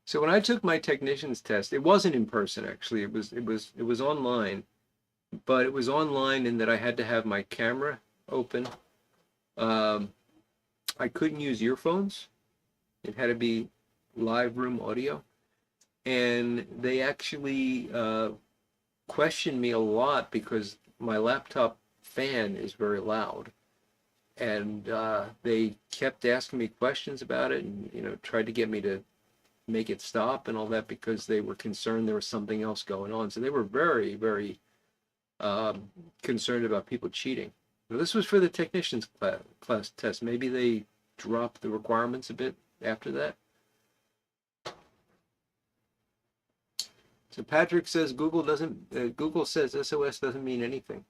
So when I took my technician's test, it wasn't in person actually. It was online, but it was online in that I had to have my camera open. Um, I couldn't use earphones. It had to be live room audio. And they actually questioned me a lot because my laptop fan is very loud. And they kept asking me questions about it and, tried to get me to make it stop and all that because they were concerned there was something else going on. So they were very, very concerned about people cheating. Now, this was for the technician's class test. Maybe they dropped the requirements a bit after that. So Patrick says Google says SOS doesn't mean anything.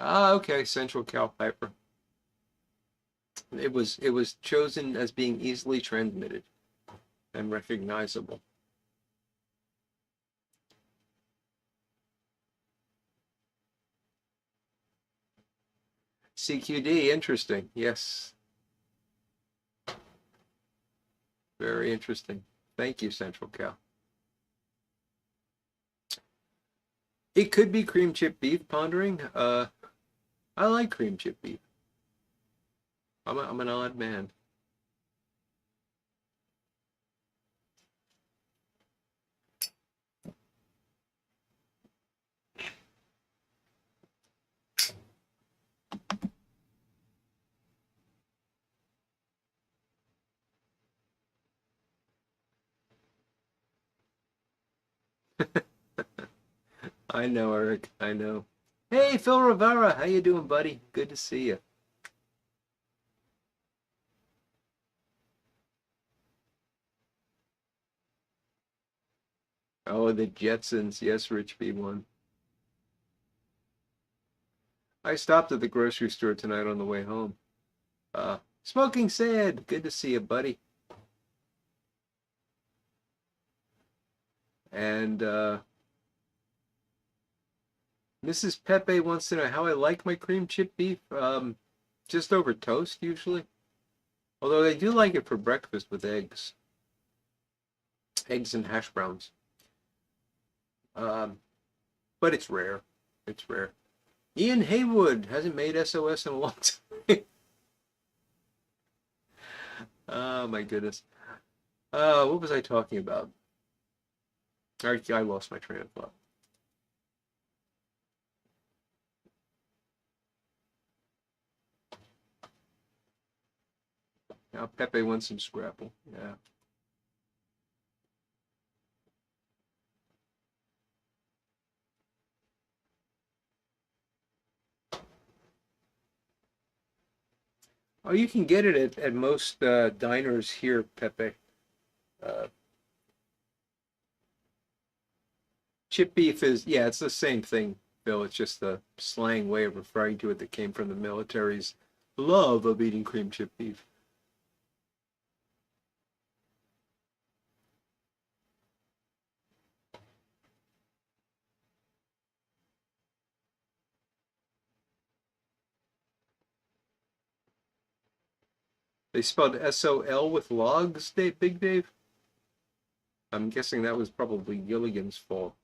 Ah, okay, Central Cal Piper. It was chosen as being easily transmitted and recognizable. CQD, interesting. Yes, very interesting. Thank you, Central Cal. It could be cream chip beef pondering. I like cream chip beef. I'm an odd man. I know, Eric. I know. Hey, Phil Rivera, how you doing, buddy? Good to see you. Oh, the Jetsons. Yes, Rich B1. I stopped at the grocery store tonight on the way home. Smoking Sad. Good to see you, buddy. And Mrs. Pepe wants to know how I like my cream chip beef. Just over toast usually. Although I do like it for breakfast with eggs. Eggs and hash browns. Um, but it's rare. It's rare. Ian Haywood hasn't made SOS in a long time. Oh my goodness. What was I talking about? I lost my train of thought. Now Pepe wants some scrapple. Yeah. Oh, you can get it at most diners here, Pepe. Uh, Chip beef is, yeah, it's the same thing, Bill. It's just a slang way of referring to it that came from the military's love of eating cream chip beef. They spelled S-O-L with logs, Dave, Big Dave? I'm guessing that was probably Gilligan's fault.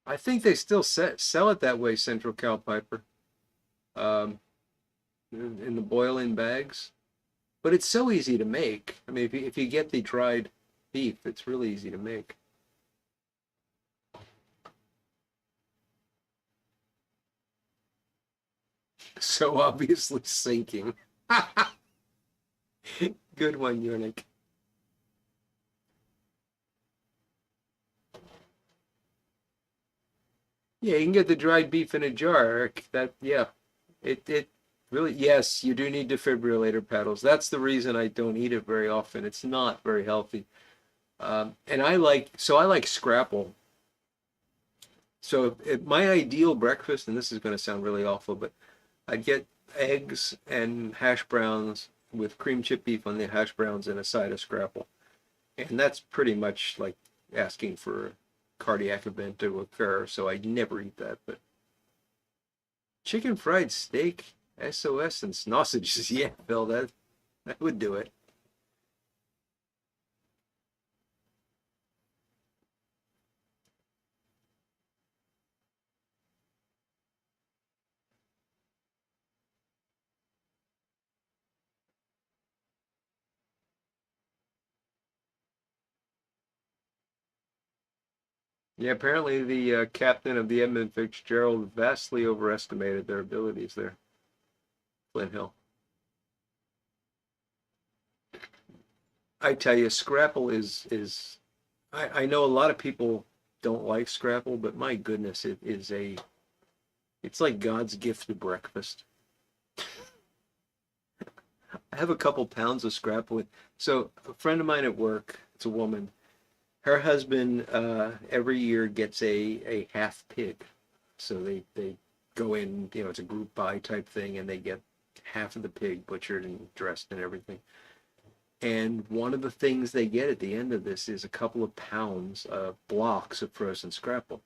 I think they still sell it that way, Central Cal Piper, um, in the boil-in bags. But it's so easy to make. I mean, if you get the dried beef, it's really easy to make. So obviously sinking. Good one, Unique. Yeah, you can get the dried beef in a jar, Eric. That, yeah, it really, yes, you do need defibrillator paddles. That's the reason I don't eat it very often. It's not very healthy. And I like scrapple. So my ideal breakfast, and this is going to sound really awful, but I'd get eggs and hash browns with cream chip beef on the hash browns and a side of scrapple. And that's pretty much like asking for a cardiac event to occur, so I never eat that. But chicken fried steak, SOS, and sausages, yeah, Phil, that would do it. Yeah, apparently the captain of the Edmund Fitzgerald vastly overestimated their abilities there, Flint Hill. I tell you, Scrapple is I know a lot of people don't like Scrapple, but my goodness, it's like God's gift to breakfast. I have a couple pounds of Scrapple. So a friend of mine at work, it's a woman, her husband every year gets a half pig. So they go in, it's a group buy type thing, and they get half of the pig butchered and dressed and everything. And one of the things they get at the end of this is a couple of pounds of blocks of frozen scrapple.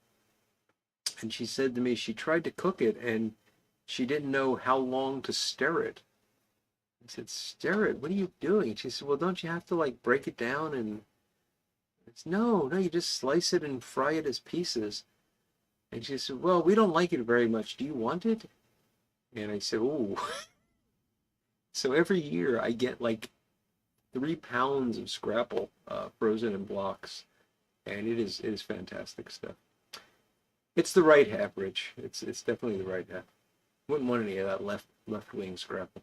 And she said to me she tried to cook it and she didn't know how long to stir it. I said, stir it? What are you doing? She said, well, don't you have to like break it down? And it's no, you just slice it and fry it as pieces. And she said, well, we don't like it very much. Do you want it? And I said, oh. So every year I get like 3 pounds of scrapple frozen in blocks, and it is fantastic stuff. It's the right half, Rich. It's definitely the right half. Wouldn't want any of that left wing scrapple.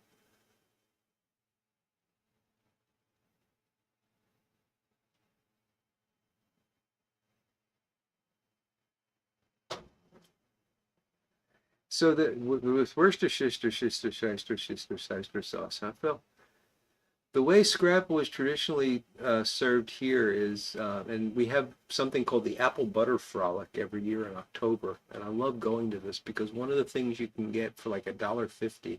So with Worcestershire sauce, huh, Phil? The way scrapple is traditionally served here is, and we have something called the apple butter frolic every year in October, and I love going to this because one of the things you can get for like $1.50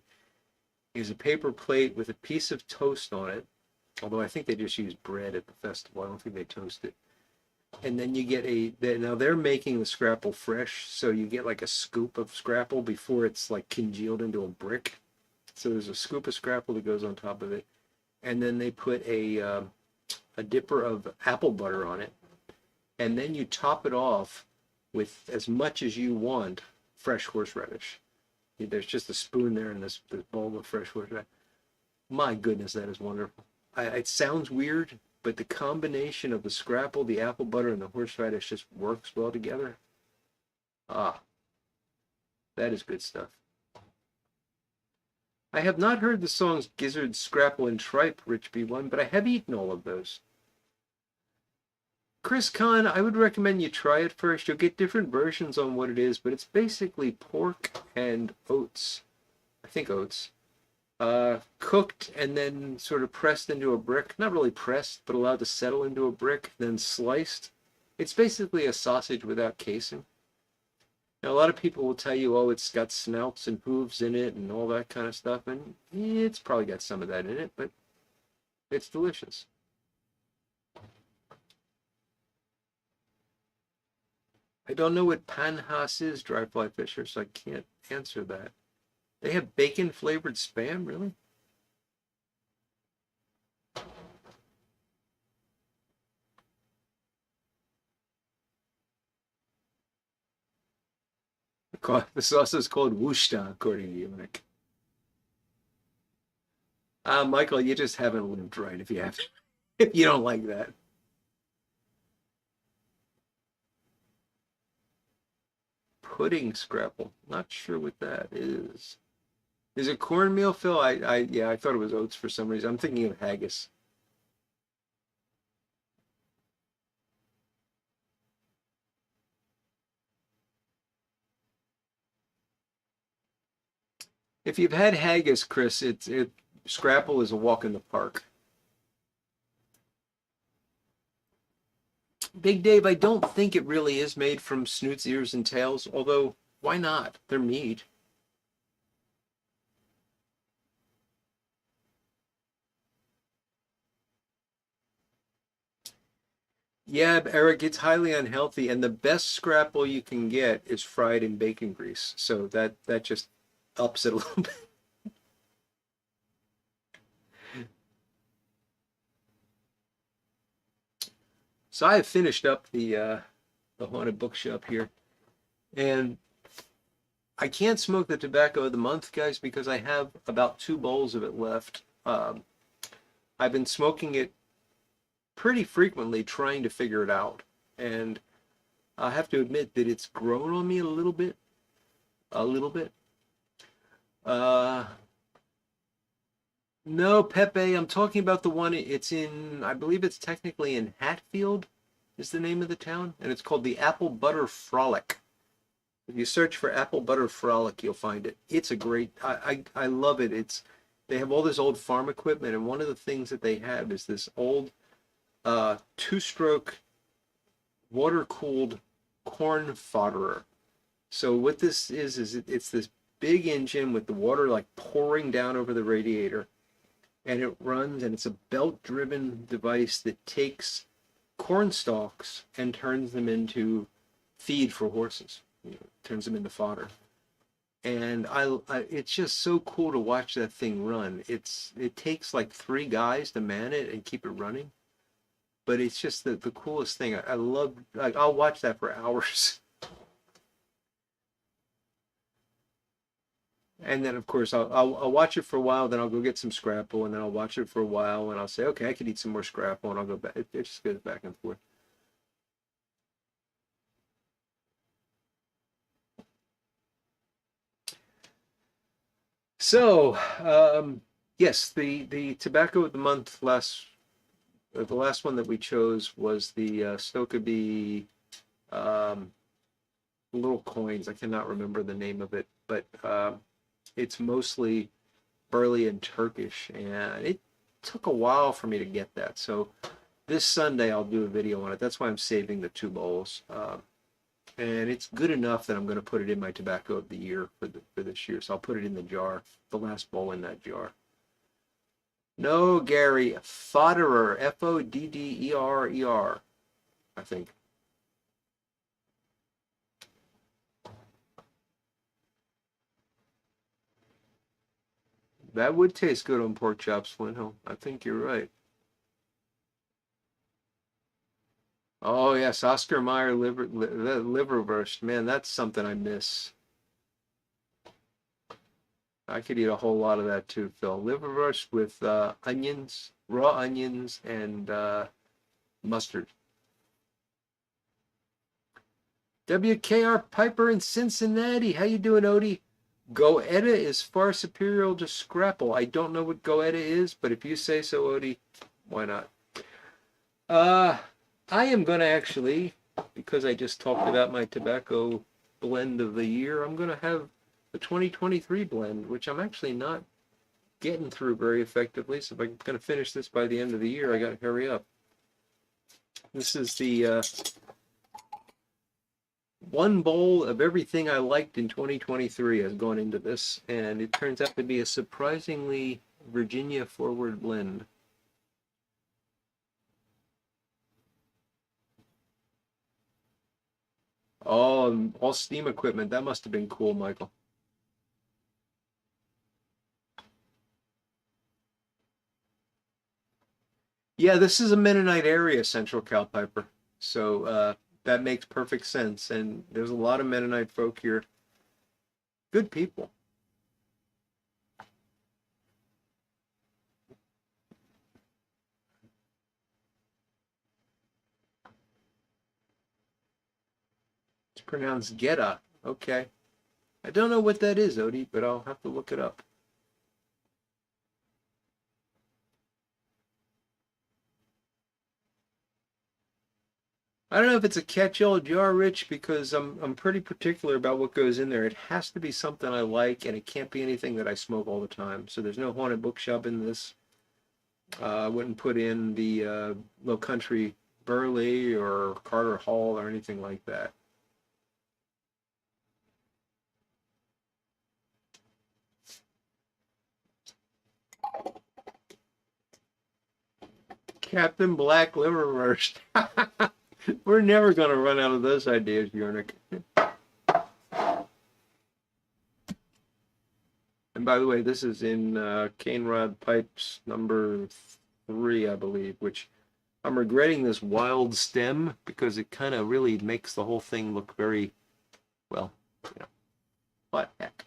is a paper plate with a piece of toast on it. Although I think they just use bread at the festival. I don't think they toast it. And then you get now they're making the scrapple fresh, so you get like a scoop of scrapple before it's like congealed into a brick. So there's a scoop of scrapple that goes on top of it, and then they put a dipper of apple butter on it, and then you top it off with as much as you want fresh horseradish. There's just a spoon there and this bowl of fresh horseradish. My goodness, that is wonderful. It sounds weird, but the combination of the scrapple, the apple butter, and the horseradish just works well together. Ah, that is good stuff. I have not heard the songs Gizzard, Scrapple, and Tripe, Rich B1, but I have eaten all of those. Chris Kahn, I would recommend you try it first. You'll get different versions on what it is, but it's basically pork and oats. I think oats. Cooked and then sort of pressed into a brick. Not really pressed, but allowed to settle into a brick, then sliced. It's basically a sausage without casing. Now, a lot of people will tell you, oh, it's got snouts and hooves in it and all that kind of stuff, and it's probably got some of that in it, but it's delicious. I don't know what panhas is, dry fly fisher, so I can't answer that. They have bacon flavored spam, really? The sauce is called wushta, according to you, Mike. Michael, you just haven't lived right if you have if you don't like that. Pudding scrapple. Not sure what that is. Is it cornmeal, Phil? Yeah, I thought it was oats for some reason. I'm thinking of haggis. If you've had haggis, Chris, scrapple is a walk in the park. Big Dave, I don't think it really is made from snoots, ears, and tails, although why not? They're meat. Yeah, Eric, it's highly unhealthy, and the best scrapple you can get is fried in bacon grease. So that just ups it a little bit. So I have finished up the haunted bookshop here, and I can't smoke the tobacco of the month, guys, because I have about 2 bowls of it left. I've been smoking it pretty frequently, trying to figure it out, and I have to admit that it's grown on me a little bit, a little bit. Uh, no, Pepe, I'm talking about the one. It's in, I believe it's technically in Hatfield, is the name of the town, and it's called the Apple Butter Frolic. If you search for Apple Butter Frolic, you'll find it. It's a great, I love it. They have all this old farm equipment, and one of the things that they have is this old two-stroke water-cooled corn fodderer. So what this is it's this big engine with the water like pouring down over the radiator, and it runs, and it's a belt-driven device that takes corn stalks and turns them into feed for horses. Turns them into fodder. And it's just so cool to watch that thing run. It takes like 3 guys to man it and keep it running, but it's just the coolest thing. I love, like, I'll watch that for hours. And then of course I'll watch it for a while, then I'll go get some scrapple, and then I'll watch it for a while, and I'll say, okay, I could eat some more scrapple, and I'll go back. It just goes back and forth. So, yes, the tobacco of the month the last one that we chose was the Stokeby um, little coins. I cannot remember the name of it, but it's mostly burley and Turkish, and it took a while for me to get that. So this Sunday I'll do a video on it. That's why I'm saving the 2 bowls. And it's good enough that I'm going to put it in my tobacco of the year for this year. So I'll put it in the jar, the last bowl in that jar. No, Gary, Fodderer, Fodderer, I think. That would taste good on pork chops, Flint. I think you're right. Oh yes, Oscar Mayer liverwurst. Man, that's something I miss. I could eat a whole lot of that too, Phil. Liverwurst with onions, raw onions, and mustard. WKR Piper in Cincinnati. How you doing, Odie? Goetta is far superior to Scrapple. I don't know what Goetta is, but if you say so, Odie, why not? Uh, I am going to actually, because I just talked about my tobacco blend of the year, I'm going to have the 2023 blend, which I'm actually not getting through very effectively. So if I'm going to finish this by the end of the year, I got to hurry up. This is the one bowl of everything I liked in 2023 has gone into this, and it turns out to be a surprisingly Virginia forward blend. Oh, all steam equipment. That must have been cool, Michael. Yeah, this is a Mennonite area, Central Cal Piper. So that makes perfect sense. And there's a lot of Mennonite folk here. Good people. It's pronounced Geta. Okay. I don't know what that is, Odie, but I'll have to look it up. I don't know if it's a catch-all jar, Rich, because I'm pretty particular about what goes in there. It has to be something I like, and it can't be anything that I smoke all the time. So there's no haunted bookshop in this. I wouldn't put in the Low Country Burley or Carter Hall or anything like that. Captain Black Liverwurst. We're never going to run out of those ideas, Yernick. And by the way, this is in CaneRod Pipes number 3, I believe, which I'm regretting this wild stem because it kind of really makes the whole thing look very, well, you know, what heck.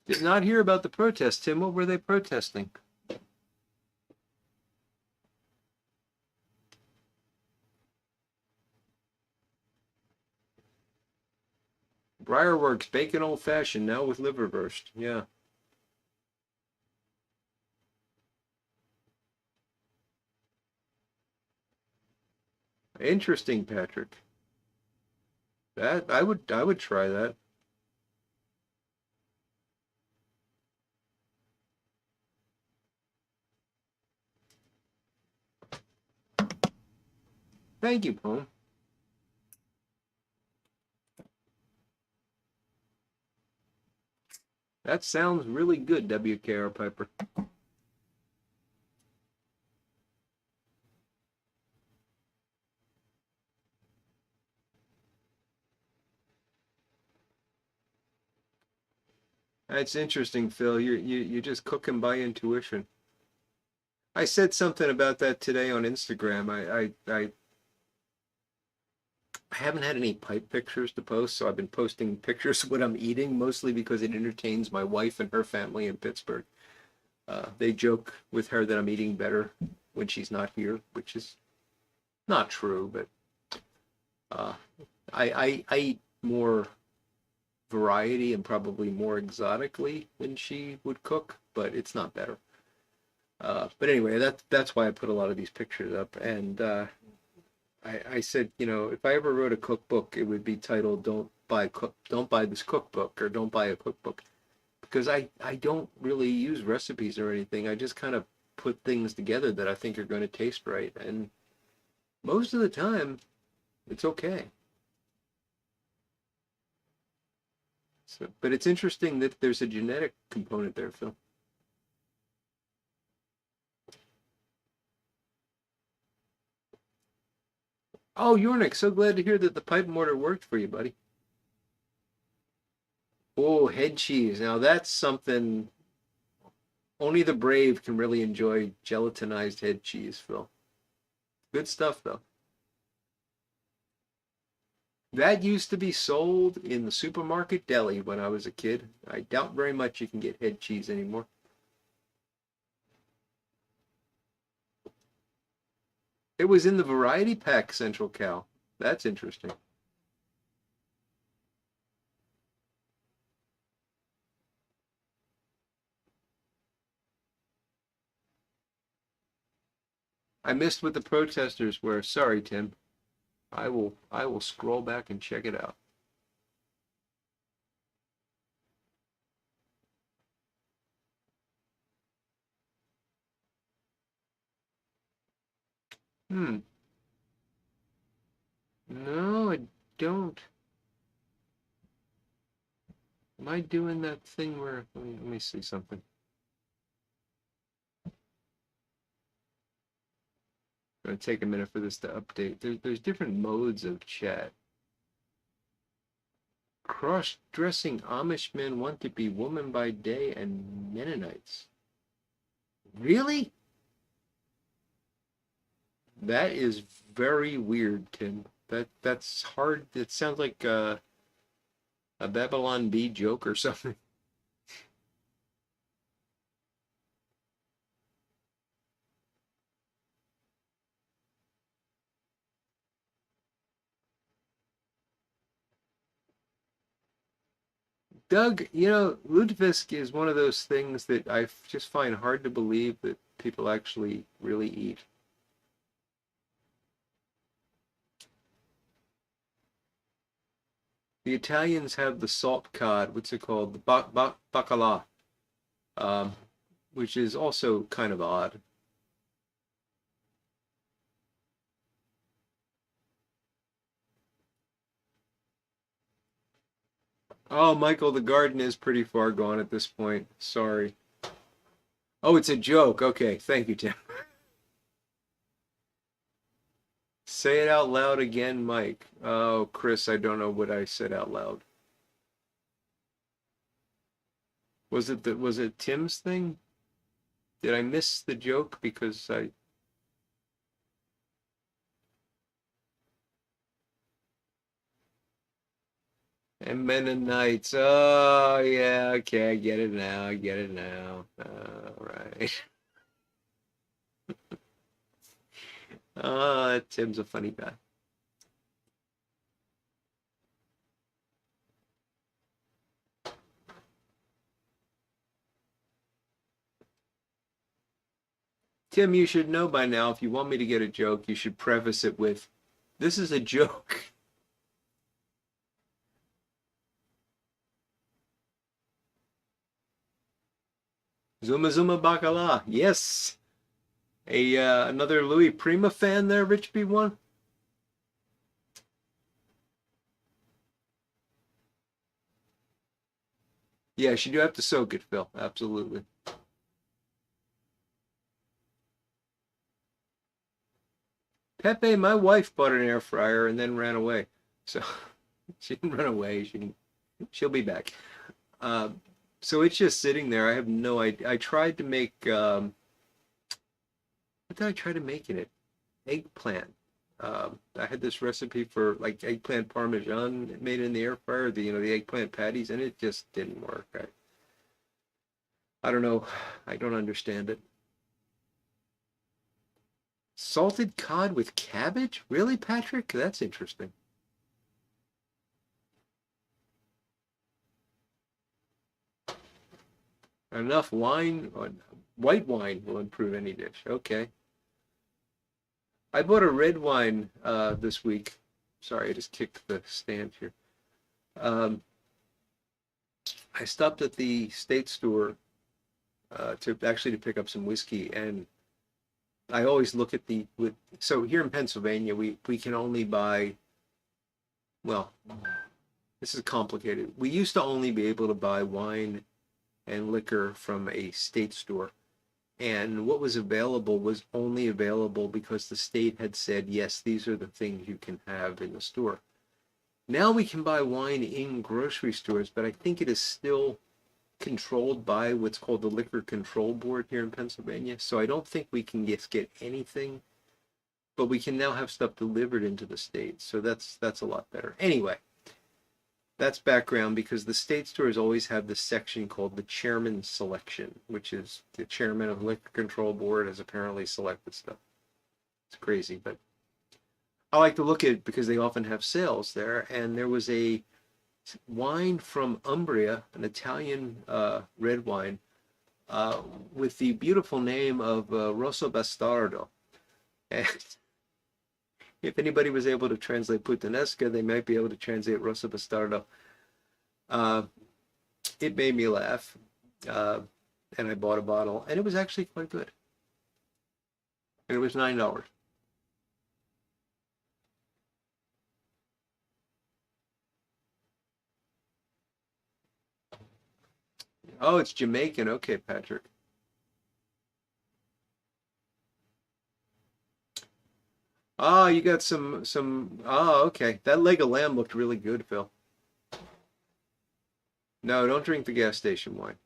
Did not hear about the protest, Tim. What were they protesting? Briarworks, bacon old fashioned, now with liverwurst. Yeah. Interesting, Patrick. That I would try that. Thank you, Poem. That sounds really good, WKR Piper. That's interesting, Phil. You just cooking by intuition. I said something about that today on Instagram. I haven't had any pipe pictures to post, so I've been posting pictures of what I'm eating, mostly because it entertains my wife and her family in Pittsburgh. They joke with her that I'm eating better when she's not here, which is not true, but uh, I eat more variety and probably more exotically than she would cook, but it's not better. But anyway, that's why I put a lot of these pictures up. And I said, you know, if I ever wrote a cookbook, it would be titled "Don't buy this cookbook" or "Don't buy a cookbook," because I don't really use recipes or anything. I just kind of put things together that I think are going to taste right, and most of the time, it's okay. So, but it's interesting that there's a genetic component there, Phil. Oh, Yornik, so glad to hear that the pipe mortar worked for you, buddy. Oh, head cheese. Now that's something only the brave can really enjoy gelatinized head cheese, Phil. Good stuff, though. That used to be sold in the supermarket deli when I was a kid. I doubt very much you can get head cheese anymore. It was in the variety pack, Central Cal. That's interesting. I missed what the protesters were. Sorry, Tim. I will scroll back and check it out. Hmm. No, I don't. Am I doing that thing where let me see something. Gonna take a minute for this to update. There's different modes of chat. Cross-dressing Amish men want to be woman by day and Mennonites. Really? That is very weird, Tim. That's hard. It sounds like a Babylon Bee joke or something. Doug, lutefisk is one of those things that I just find hard to believe that people actually really eat. The Italians have the salt cod, what's it called? The bacala, um, which is also kind of odd. Oh, Michael, the garden is pretty far gone at this point. Sorry. Oh, it's a joke. Okay, thank you, Tim. Say it out loud again, Mike. Oh, Chris, I don't know what I said out loud. Was it Tim's thing? Did I miss the joke because I am Mennonites? Oh yeah, okay, I get it now. I get it now. All right. Tim's a funny guy. Tim, you should know by now if you want me to get a joke, you should preface it with, "This is a joke." Zuma Zuma Bacala. Yes. A another Louis Prima fan there, Rich B1. Yes, you do have to soak it, Phil. Absolutely. Pepe, my wife bought an air fryer and then ran away. So she didn't run away. She'll be back. Uh, so it's just sitting there. I have no idea. I tried to make what did I try to make in it? Eggplant. I had this recipe for like eggplant parmesan made in the air fryer, the eggplant patties, and it just didn't work. I don't know. I don't understand it. Salted cod with cabbage? Really, Patrick? That's interesting. Enough wine, white wine will improve any dish. Okay. I bought a red wine this week. Sorry, I just kicked the stand here. Um, I stopped at the state store to pick up some whiskey, and I always look at so here in Pennsylvania we can only buy, well, this is complicated. We used to only be able to buy wine and liquor from a state store. And what was available was only available because the state had said, yes, these are the things you can have in the store. Now we can buy wine in grocery stores, but I think it is still controlled by what's called the Liquor Control Board here in Pennsylvania. So I don't think we can just get anything, but we can now have stuff delivered into the state. So that's a lot better. Anyway, that's background because the state stores always have this section called the chairman's selection, which is the chairman of the Liquor Control Board has apparently selected stuff. It's crazy, but I like to look at it because they often have sales there. And there was a wine from Umbria, an Italian red wine, with the beautiful name of Rosso Bastardo. And if anybody was able to translate Puttanesca, they might be able to translate Rosso Bastardo. It made me laugh, and I bought a bottle, and it was actually quite good. And it was $9. Oh, it's Jamaican. Okay, Patrick. Ah, you got some. Oh, okay. That leg of lamb looked really good, Phil. No, don't drink the gas station wine.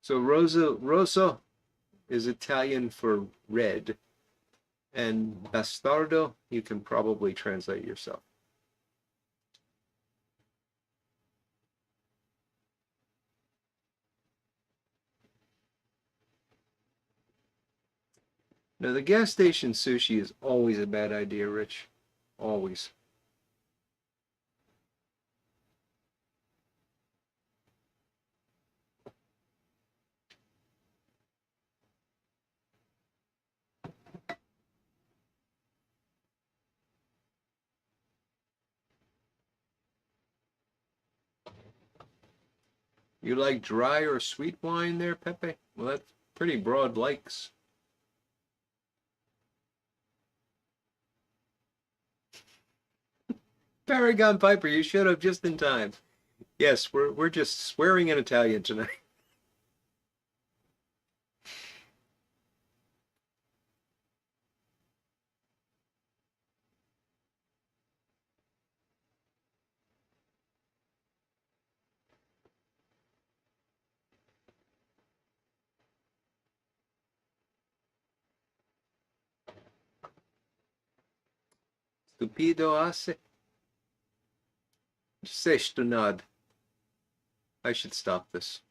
So rosso is Italian for red, and bastardo you can probably translate yourself. Now, the gas station sushi is always a bad idea, Rich. Always. You like dry or sweet wine there, Pepe? Well, that's pretty broad likes. Paragon Piper, you showed up just in time. Yes, we're just swearing in Italian tonight. Stupido hace. Sextonad. I should stop this.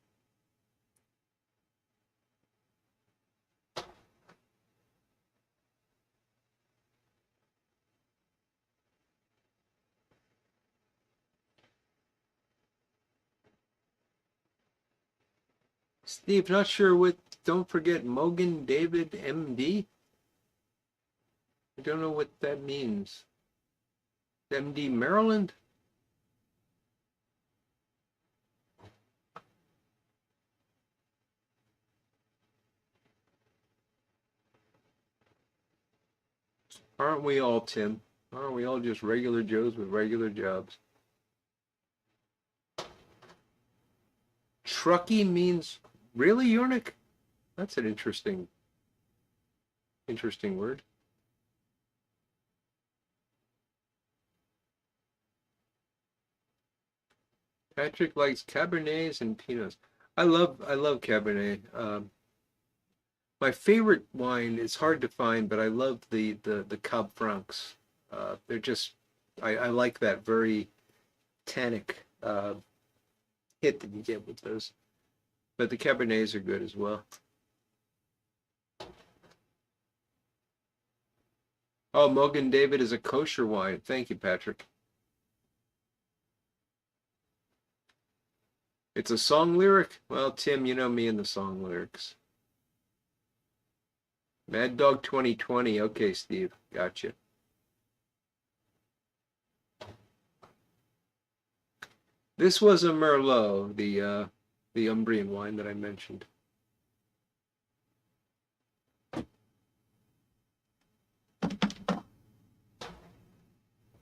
Steve, not sure what. Don't forget Mogan David MD. I don't know what that means. MD Maryland? Aren't we all, Tim? Aren't we all just regular Joes with regular jobs? Truckee means really, Yornik? That's an interesting word. Patrick likes Cabernets and Pinots. I love Cabernet. My favorite wine is hard to find, but I love the Cab Francs. They're just I like that very tannic hit that you get with those. But the Cabernets are good as well. Oh, Mogan David is a kosher wine. Thank you, Patrick. It's a song lyric? Well, Tim, you know me and the song lyrics. Mad Dog 2020. Okay, Steve. Gotcha. This was a Merlot, the Umbrian wine that I mentioned.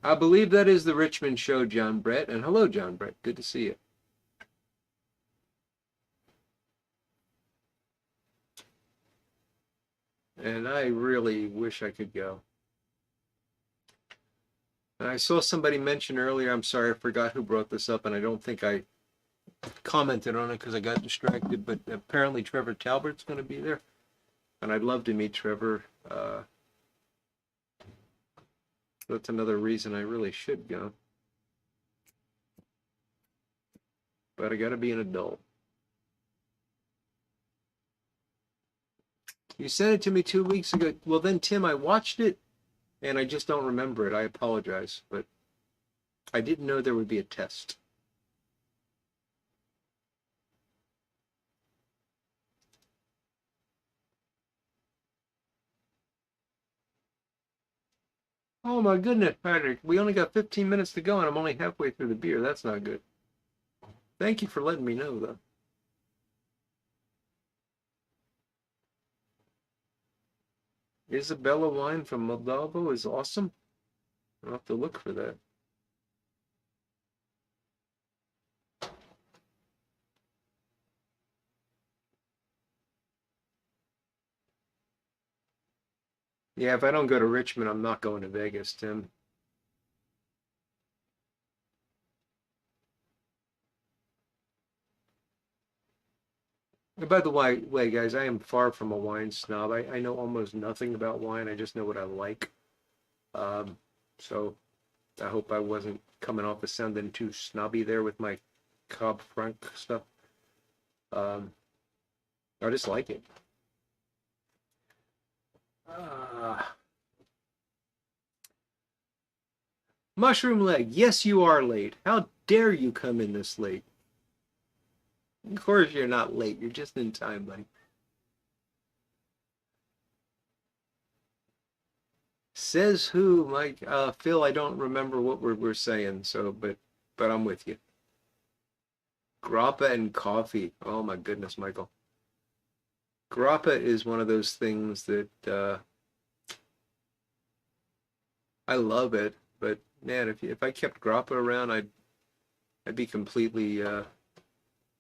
I believe that is the Richmond show, John Brett. And hello, John Brett. Good to see you. And I really wish I could go. And I saw somebody mention earlier, I'm sorry, I forgot who brought this up, and I don't think I commented on it because I got distracted, but apparently Trevor Talbert's going to be there. And I'd love to meet Trevor. That's another reason I really should go. But I got to be an adult. You sent it to me 2 weeks ago. Well, then, Tim, I watched it and I just don't remember it. I apologize, but I didn't know there would be a test. Oh my goodness, Patrick. We only got 15 minutes to go and I'm only halfway through the beer. That's not good. Thank you for letting me know, though. Isabella wine from Moldova is awesome. I'll have to look for that. Yeah, if I don't go to Richmond, I'm not going to Vegas, Tim. And by the way, guys, I am far from a wine snob. I know almost nothing about wine. I just know what I like. Um, so I hope I wasn't coming off as sounding too snobby there with my Cab Franc stuff. Um, I just like it. Uh, Mushroom leg, yes, you are late. How dare you come in this late? Of course you're not late. You're just in time, buddy. Says who, Mike? Phil, I don't remember what we're saying, so but I'm with you. Grappa and coffee. Oh my goodness, Michael. Grappa is one of those things that I love it, but man, if I kept grappa around, I'd be completely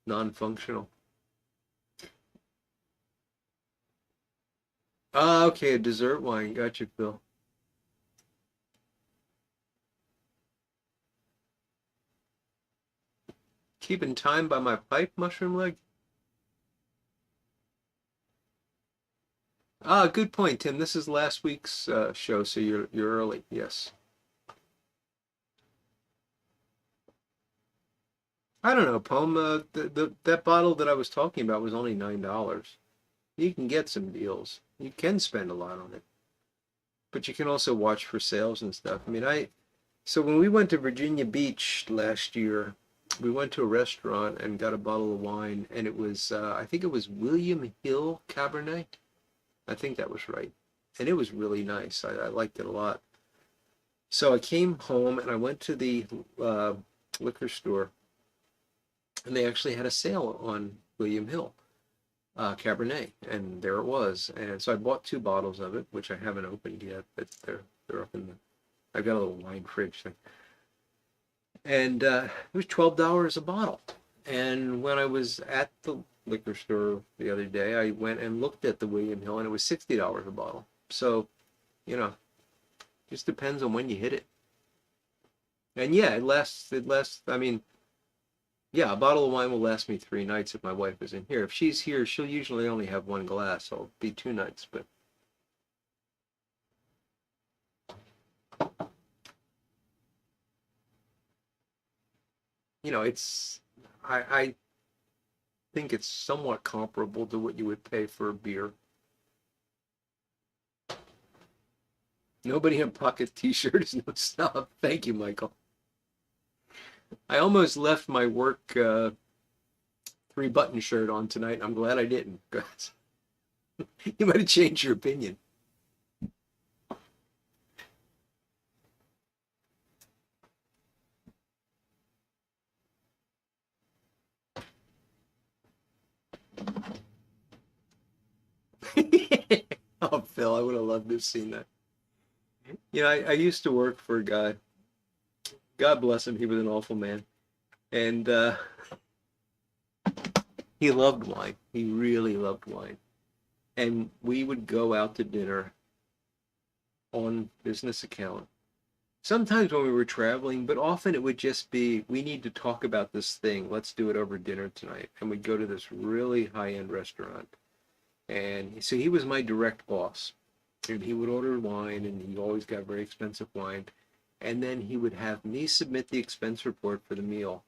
non-functional. Ah, okay, a dessert wine. Gotcha, Phil. Keeping time by my pipe, mushroom leg. Ah, good point, Tim. This is last week's show, so you're early. Yes. I don't know, Poem. The that bottle that I was talking about was only $9. You can get some deals. You can spend a lot on it, but you can also watch for sales and stuff. I mean, so when we went to Virginia Beach last year, we went to a restaurant and got a bottle of wine, and it was I think it was William Hill Cabernet. I think that was right, and it was really nice. I liked it a lot. So I came home and I went to the uh, liquor store, and they actually had a sale on William Hill Cabernet, and there it was. And so I bought two bottles of it, which I haven't opened yet, but they're up in the. I've got a little wine fridge thing, and it was $12 a bottle. And when I was at the liquor store the other day, I went and looked at the William Hill, and it was $60 a bottle. So, you know, just depends on when you hit it. And yeah, it lasts. It lasts. I mean, yeah, a bottle of wine will last me 3 nights if my wife is in here. If she's here, she'll usually only have one glass, so it'll be 2 nights. But it's I think it's somewhat comparable to what you would pay for a beer. Nobody in a pocket t-shirt is no snob. Thank you, Michael. I almost left my work three-button shirt on tonight. I'm glad I didn't. You might have changed your opinion. Oh, Phil, I would have loved to have seen that. I used to work for a guy. God bless him. He was an awful man. And he loved wine. He really loved wine. And we would go out to dinner on business account. Sometimes when we were traveling, but often it would just be, we need to talk about this thing. Let's do it over dinner tonight. And we'd go to this really high-end restaurant. And so he was my direct boss. And he would order wine, and he always got very expensive wine. And then he would have me submit the expense report for the meal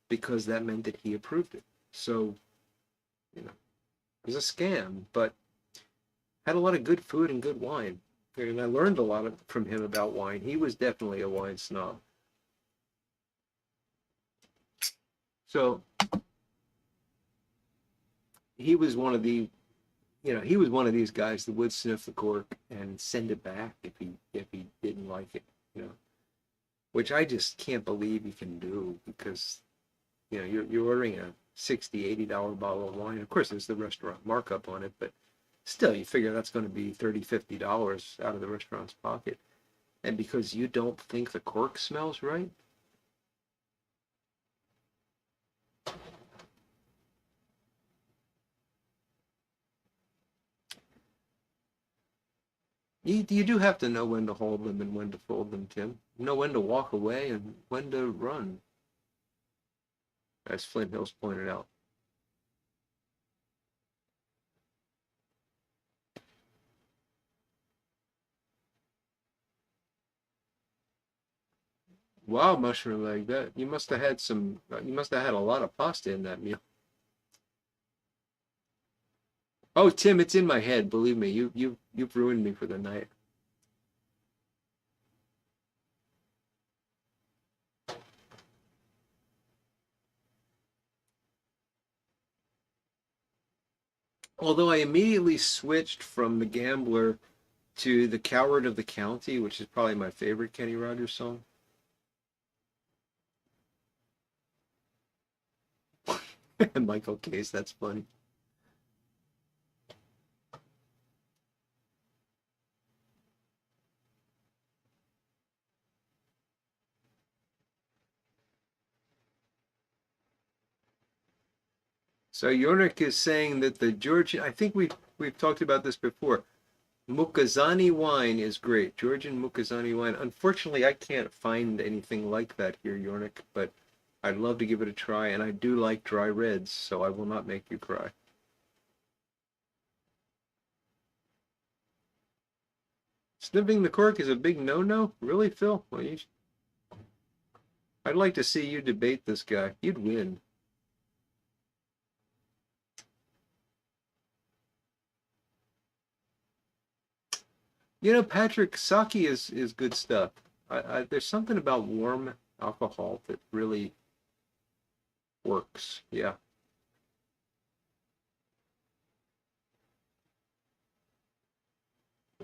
because that meant that he approved it. So, it was a scam, but had a lot of good food and good wine. And I learned a lot from him about wine. He was definitely a wine snob. So he was one of he was one of these guys that would sniff the cork and send it back if he didn't like it, which I just can't believe you can do because you're ordering a $60-$80 bottle of wine. Of course, there's the restaurant markup on it, but still, you figure that's going to be $30-$50 out of the restaurant's pocket. And because you don't think the cork smells right? You do have to know when to hold them and when to fold them, Tim. Know when to walk away and when to run, as Flint Hills pointed out. Wow, mushroom leg, that you must have had some. You must have had a lot of pasta in that meal. Oh, Tim, it's in my head. Believe me, you've ruined me for the night. Although I immediately switched from the Gambler to the Coward of the County, which is probably my favorite Kenny Rogers song. Michael Case, that's funny. So Yornik is saying that the Georgian, I think we've talked about this before. Mukazani wine is great. Georgian Mukazani wine. Unfortunately, I can't find anything like that here, Yornik, but I'd love to give it a try, and I do like dry reds, so I will not make you cry. Sniffing the cork is a big no-no? Really, Phil? Well, I'd like to see you debate this guy. You'd win. You know, Patrick, sake is good stuff. There's something about warm alcohol that really works. Yeah.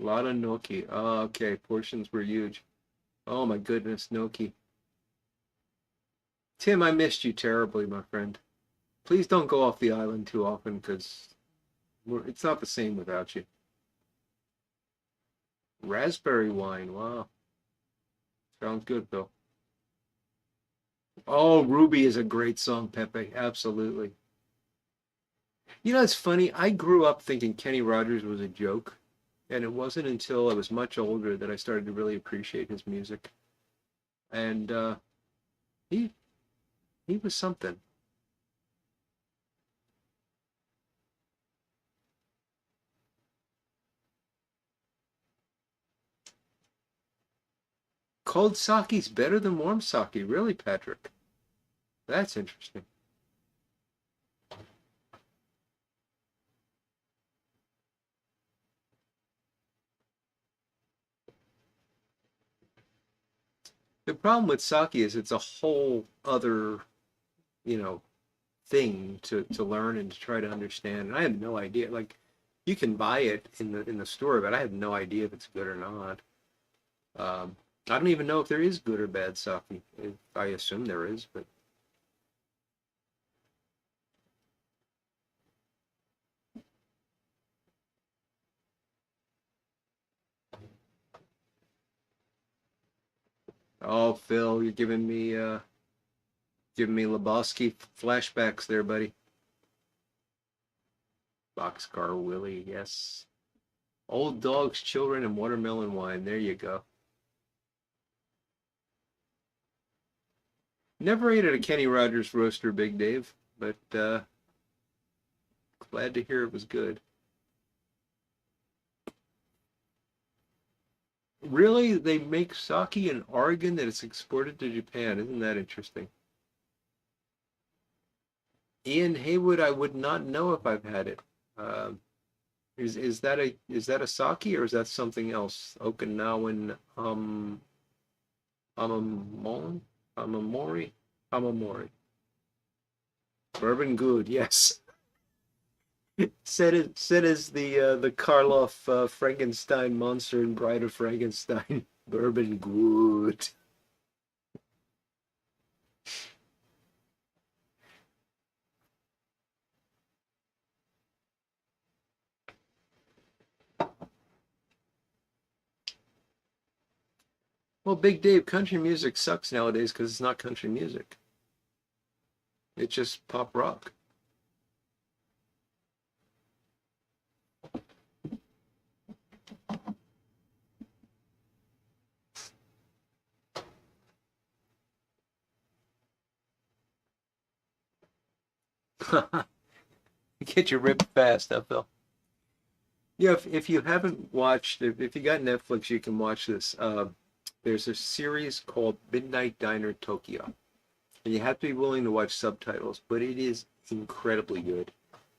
A lot of gnocchi. Oh, okay. Portions were huge. Oh my goodness, gnocchi. Tim, I missed you terribly, my friend. Please don't go off the island too often because it's not the same without you. Raspberry wine. Wow. Sounds good, Bill. Oh, Ruby is a great song, Pepe. Absolutely. You know, it's funny. I grew up thinking Kenny Rogers was a joke, and it wasn't until I was much older that I started to really appreciate his music. And he he was something. Cold sake's better than warm sake, really, Patrick? That's interesting. The problem with sake is it's a whole other, you know, thing to learn and to try to understand. And I had no idea. Like, you can buy it in the store, but I have no idea if it's good or not. I don't even know if there is good or bad sake. I assume there is, but oh, Phil, you're giving me Lebowski flashbacks there, buddy. Boxcar Willie, yes. Old dogs, children, and watermelon wine. There you go. Never ate at a Kenny Rogers roaster, Big Dave, but glad to hear it was good. Really, they make sake in Oregon that it's exported to Japan. Isn't that interesting? Ian Haywood, I would not know if I've had it. Um, is that a sake or is that something else? Okinawan amamon amamori amamori bourbon good. Yes, said as the Karloff Frankenstein monster and Bride of Frankenstein. Bourbon good. Well, Big Dave, country music sucks nowadays because it's not country music. It's just pop rock. Get your rip fast, huh, Phil? Yeah, if you haven't watched, if you got Netflix, you can watch this. There's a series called Midnight Diner Tokyo, and you have to be willing to watch subtitles, but it is incredibly good.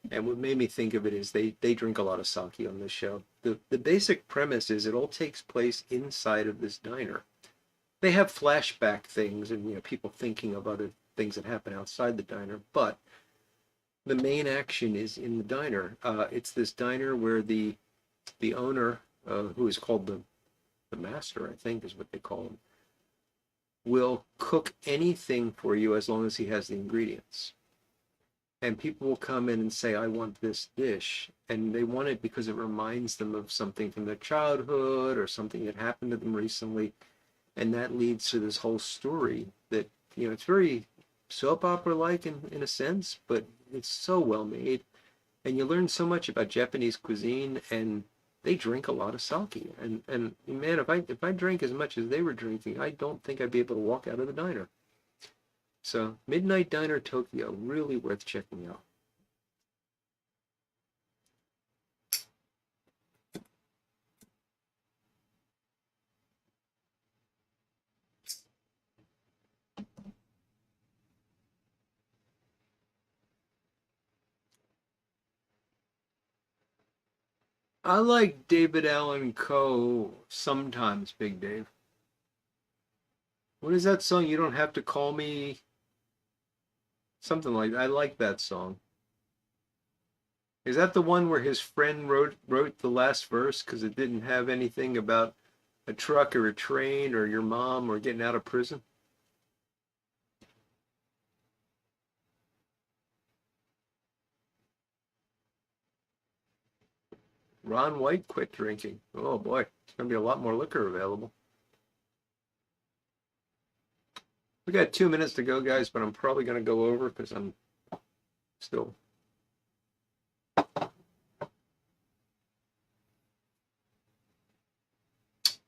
And what made me think of it is they drink a lot of sake on this show. The basic premise is it all takes place inside of this diner. They have flashback things and people thinking of other things that happen outside the diner, but the main action is in the diner. It's this diner where the owner, who is called the master, I think is what they call him, will cook anything for you as long as he has the ingredients. And people will come in and say, I want this dish. And they want it because it reminds them of something from their childhood or something that happened to them recently. And that leads to this whole story that, it's very soap opera like in a sense, but it's so well made. And you learn so much about Japanese cuisine, and they drink a lot of sake. And man, if I drank as much as they were drinking, I don't think I'd be able to walk out of the diner. So Midnight Diner Tokyo, really worth checking out. I like David Allan Coe sometimes, Big Dave. What is that song? You don't have to call me something like that. I like that song. Is that the one where his friend wrote the last verse because it didn't have anything about a truck or a train or your mom or getting out of prison? Ron White quit drinking. Oh boy, there's gonna be a lot more liquor available. We got 2 minutes to go, guys, but I'm probably gonna go over because I'm still.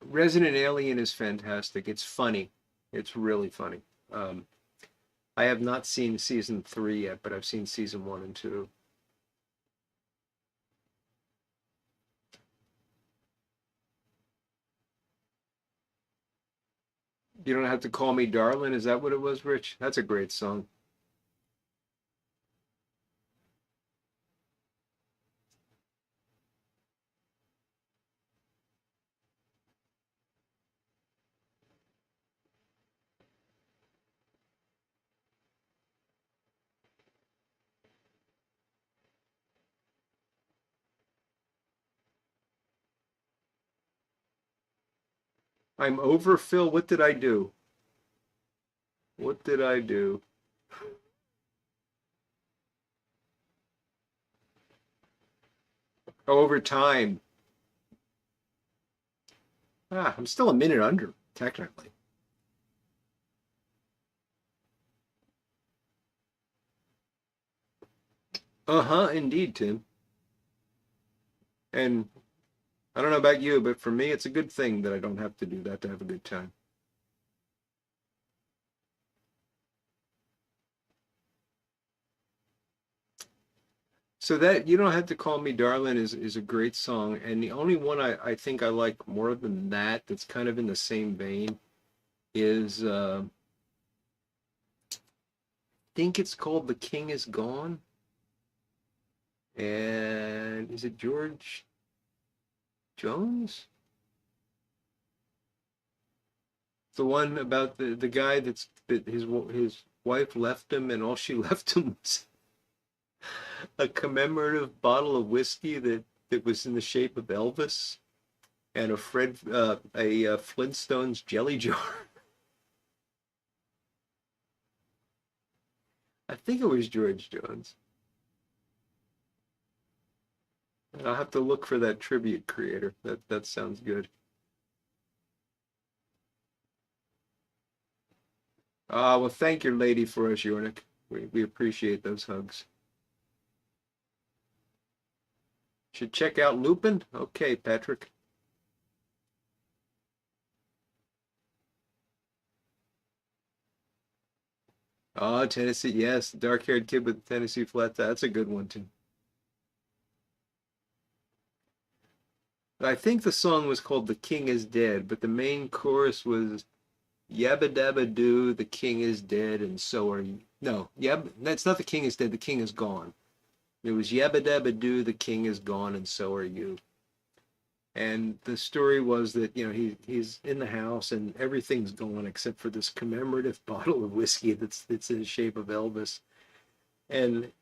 Resident Alien is fantastic. It's funny. It's really funny. Um, I have not seen season 3 yet, but I've seen season 1 and 2. You don't have to call me darling. Is that what it was, Rich? That's a great song. I'm over, Phil. What did I do? What did I do? Oh, over time. I'm still a minute under, technically. Uh-huh, indeed, Tim. And I don't know about you, but for me, it's a good thing that I don't have to do that to have a good time. So that You Don't Have to Call Me Darling is a great song. And the only one I think I like more than that, that's kind of in the same vein, is I think it's called The King Is Gone. And is it George Jones? The one about the guy that his wife left him, and all she left him was a commemorative bottle of whiskey that was in the shape of Elvis and a Flintstones jelly jar. I think it was George Jones. I'll have to look for that tribute creator. That sounds good. Ah, well, thank your lady for us, Yornik. We appreciate those hugs. Should check out Lupin? Okay, Patrick. Oh, Tennessee, yes, dark-haired kid with Tennessee flat. That's a good one too. I think the song was called "The King Is Dead," but the main chorus was "Yabba dabba doo, the king is dead, and so are you." No, yab, that's not "The King is Dead." The king is gone. It was "Yabba dabba doo, the king is gone, and so are you." And the story was that he's in the house and everything's gone except for this commemorative bottle of whiskey that's in the shape of Elvis, and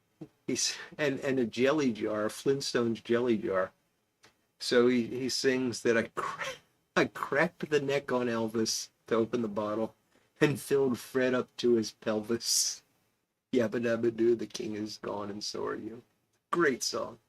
and a jelly jar, a Flintstones jelly jar. So he sings that I cracked the neck on Elvis to open the bottle and filled Fred up to his pelvis. Yabba dabba doo, the king is gone and so are you. Great song.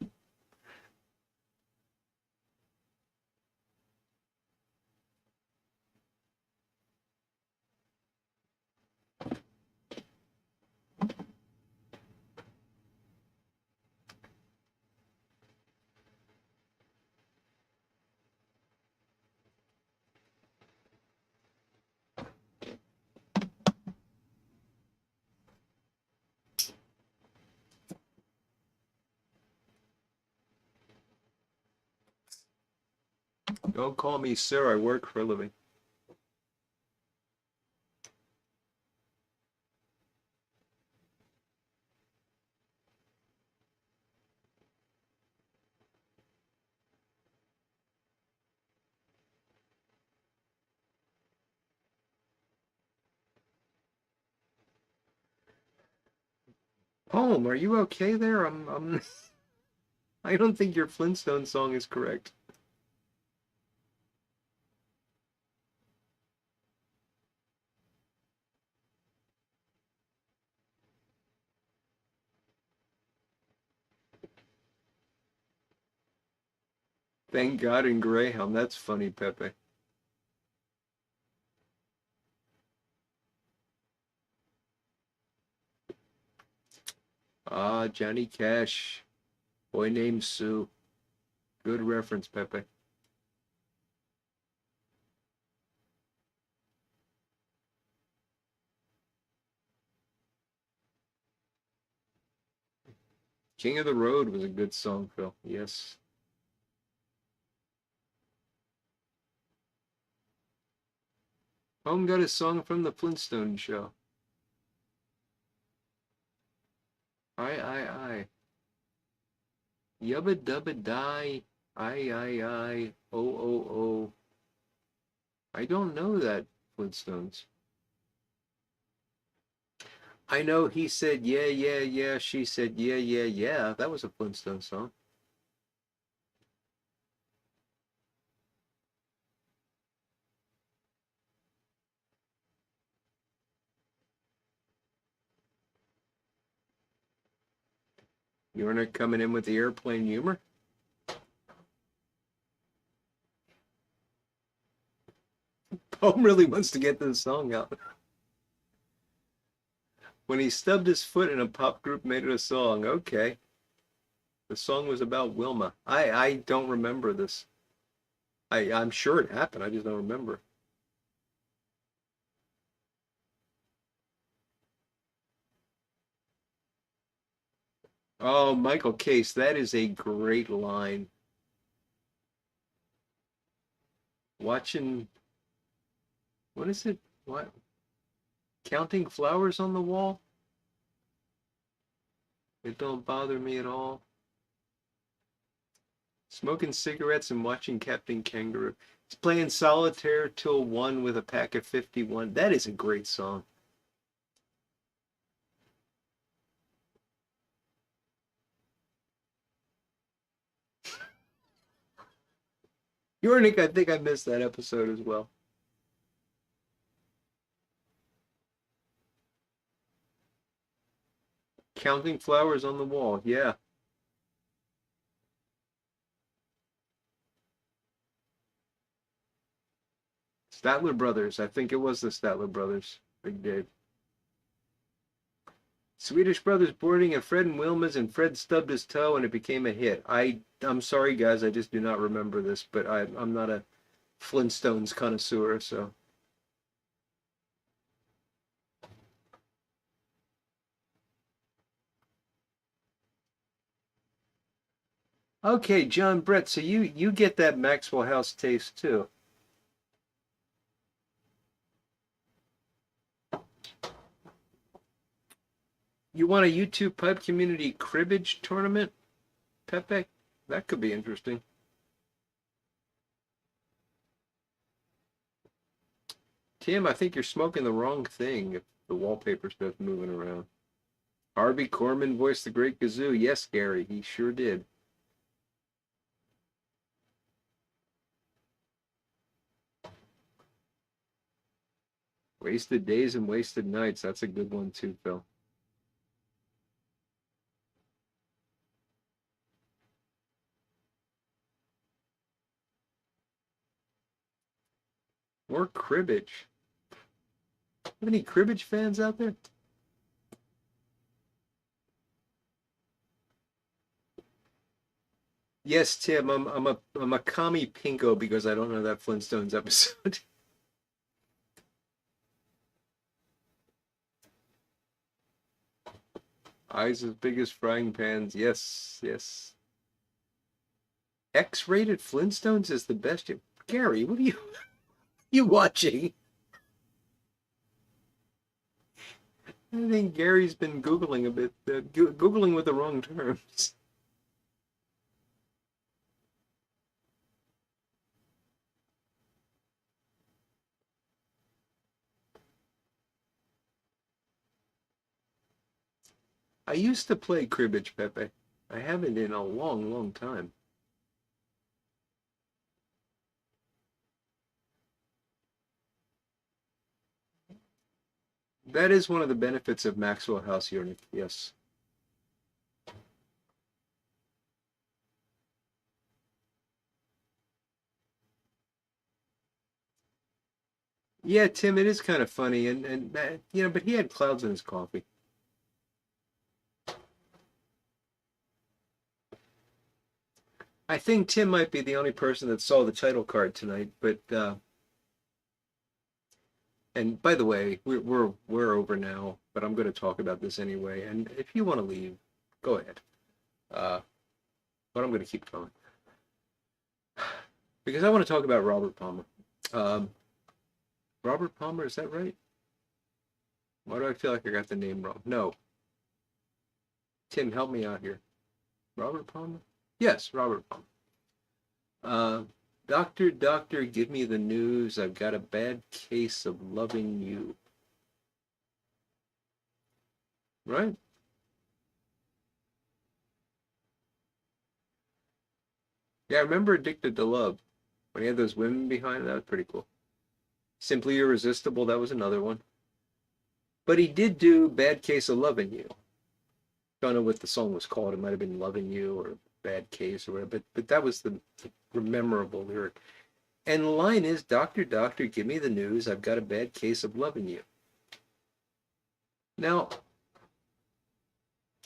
Don't call me sir, I work for a living. Home, are you okay there? I don't think your Flintstone song is correct. Thank God in Greyhound. That's funny, Pepe. Ah, Johnny Cash. Boy named Sue. Good reference, Pepe. King of the Road was a good song, Phil. Yes. Home got a song from the Flintstone show. I. Yubba dubba die. I. Oh. I don't know that, Flintstones. I know he said yeah. She said yeah. That was a Flintstone song. You're not coming in with the airplane humor? Home really wants to get this song out. When he stubbed his foot and a pop group made it a song. Okay. The song was about Wilma. I don't remember this. I'm sure it happened. I just don't remember. Oh, Michael Case, that is a great line. Watching, what is it? What? Counting flowers on the wall? It don't bother me at all. Smoking cigarettes and watching Captain Kangaroo. He's playing solitaire till 1 with a pack of 51. That is a great song. Yornik, I think I missed that episode as well. Counting flowers on the wall. Yeah. Statler Brothers. I think it was the Statler Brothers. Big Dave. Swedish Brothers boarding at Fred and Wilma's, and Fred stubbed his toe and it became a hit. I'm sorry guys, I just do not remember this, but I'm not a Flintstones connoisseur, so. Okay, John Brett, so you get that Maxwell House taste too. You want a YouTube pipe community cribbage tournament, Pepe? That could be interesting. Tim, I think you're smoking the wrong thing if the wallpaper stuff's moving around. Harvey Korman voiced the Great Gazoo. Yes, Gary, he sure did. Wasted Days and Wasted Nights. That's a good one too, Phil. More cribbage. Have any cribbage fans out there? Yes, Tim. I'm a commie pinko because I don't know that Flintstones episode. Eyes as big as frying pans. Yes, yes. X-rated Flintstones is the best. Gary, what are you watching? I think Gary's been Googling a bit, Googling with the wrong terms. I used to play cribbage, Pepe. I haven't in a long, long time. That is one of the benefits of Maxwell House unit, yes. Yeah, Tim, it is kind of funny, and but he had clouds in his coffee. I think Tim might be the only person that saw the title card tonight, but and by the way, we're over now, but I'm going to talk about this anyway. And if you want to leave, go ahead. Uh, but I'm going to keep going because I want to talk about Robert Palmer. Um, Robert Palmer, is that right? Why do I feel like I got the name wrong? No, Tim, help me out here. Robert Palmer? Yes, Robert Palmer. Doctor, doctor, give me the news. I've got a bad case of loving you. Right? Yeah, I remember Addicted to Love. When he had those women behind, that was pretty cool. Simply Irresistible, that was another one. But he did do Bad Case of Loving You. Don't know what the song was called. It might have been Loving You or Bad Case or whatever, but that was the memorable lyric. And the line is, Doctor, doctor, give me the news. I've got a bad case of loving you. Now,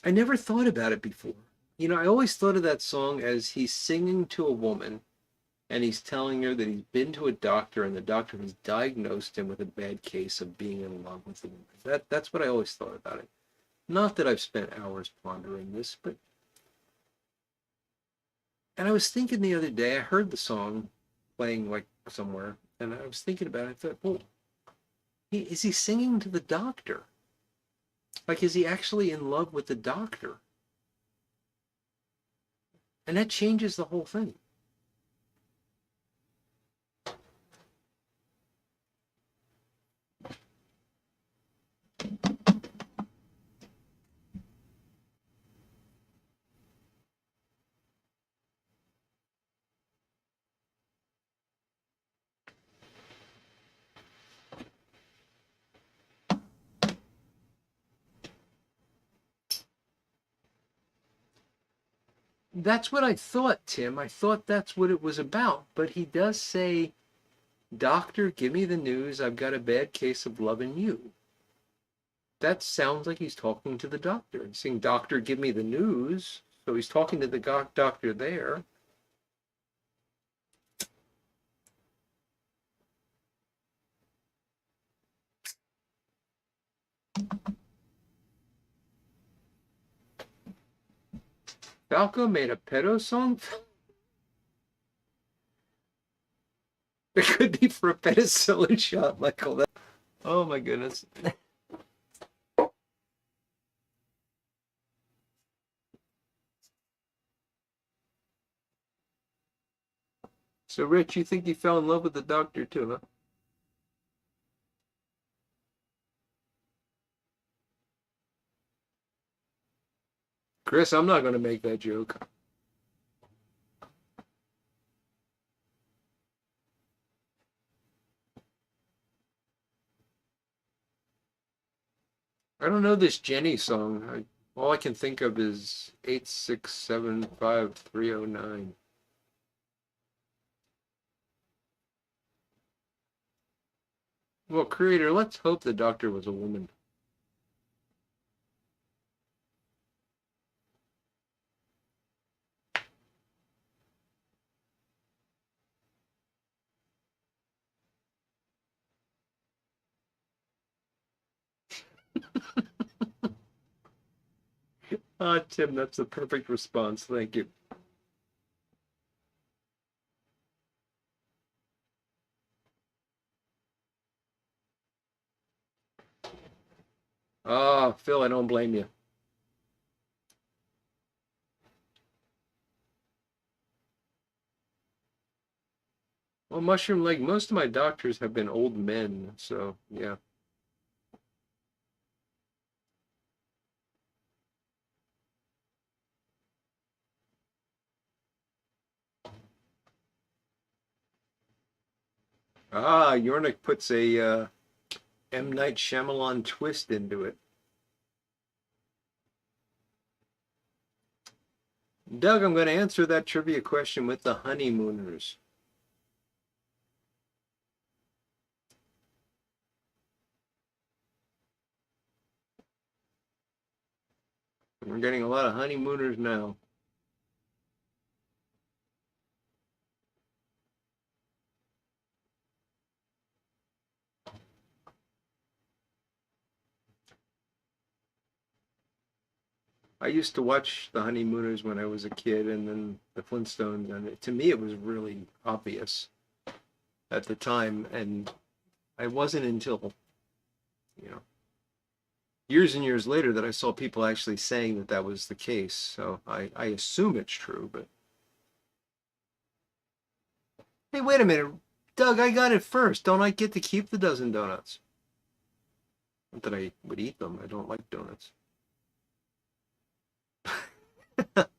I never thought about it before. I always thought of that song as he's singing to a woman and he's telling her that he's been to a doctor and the doctor has diagnosed him with a bad case of being in love with the woman. That's what I always thought about it. Not that I've spent hours pondering this, but and I was thinking the other day, I heard the song playing like somewhere, and I was thinking about it. I thought, well, is he singing to the doctor? Like, is he actually in love with the doctor? And that changes the whole thing. That's what I thought, Tim. I thought that's what it was about. But he does say, Doctor, give me the news. I've got a bad case of loving you. That sounds like he's talking to the doctor. He's saying, "Doctor, give me the news." So he's talking to the doctor there. Falco made a pedo song? It could be for a penicillin shot, Michael. Oh my goodness. So, Rich, you think you fell in love with the doctor too, huh? Chris, I'm not going to make that joke. I don't know this Jenny song. All I can think of is 8675309. Well, creator, let's hope the doctor was a woman. Ah, Tim, that's the perfect response. Thank you. Ah, Phil, I don't blame you. Well, Mushroom Leg, most of my doctors have been old men, so yeah. Ah, Yornik puts a M. Night Shyamalan twist into it. Doug, I'm going to answer that trivia question with the honeymooners. We're getting a lot of honeymooners now. I used to watch the honeymooners when I was a kid, and then the Flintstones, and to me it was really obvious at the time, and I wasn't until, you know, years and years later that I saw people actually saying that that was the case. So I assume it's true, but hey, wait a minute, Doug, I got it first. Don't I get to keep the dozen donuts? Not that I would eat them. I don't like donuts.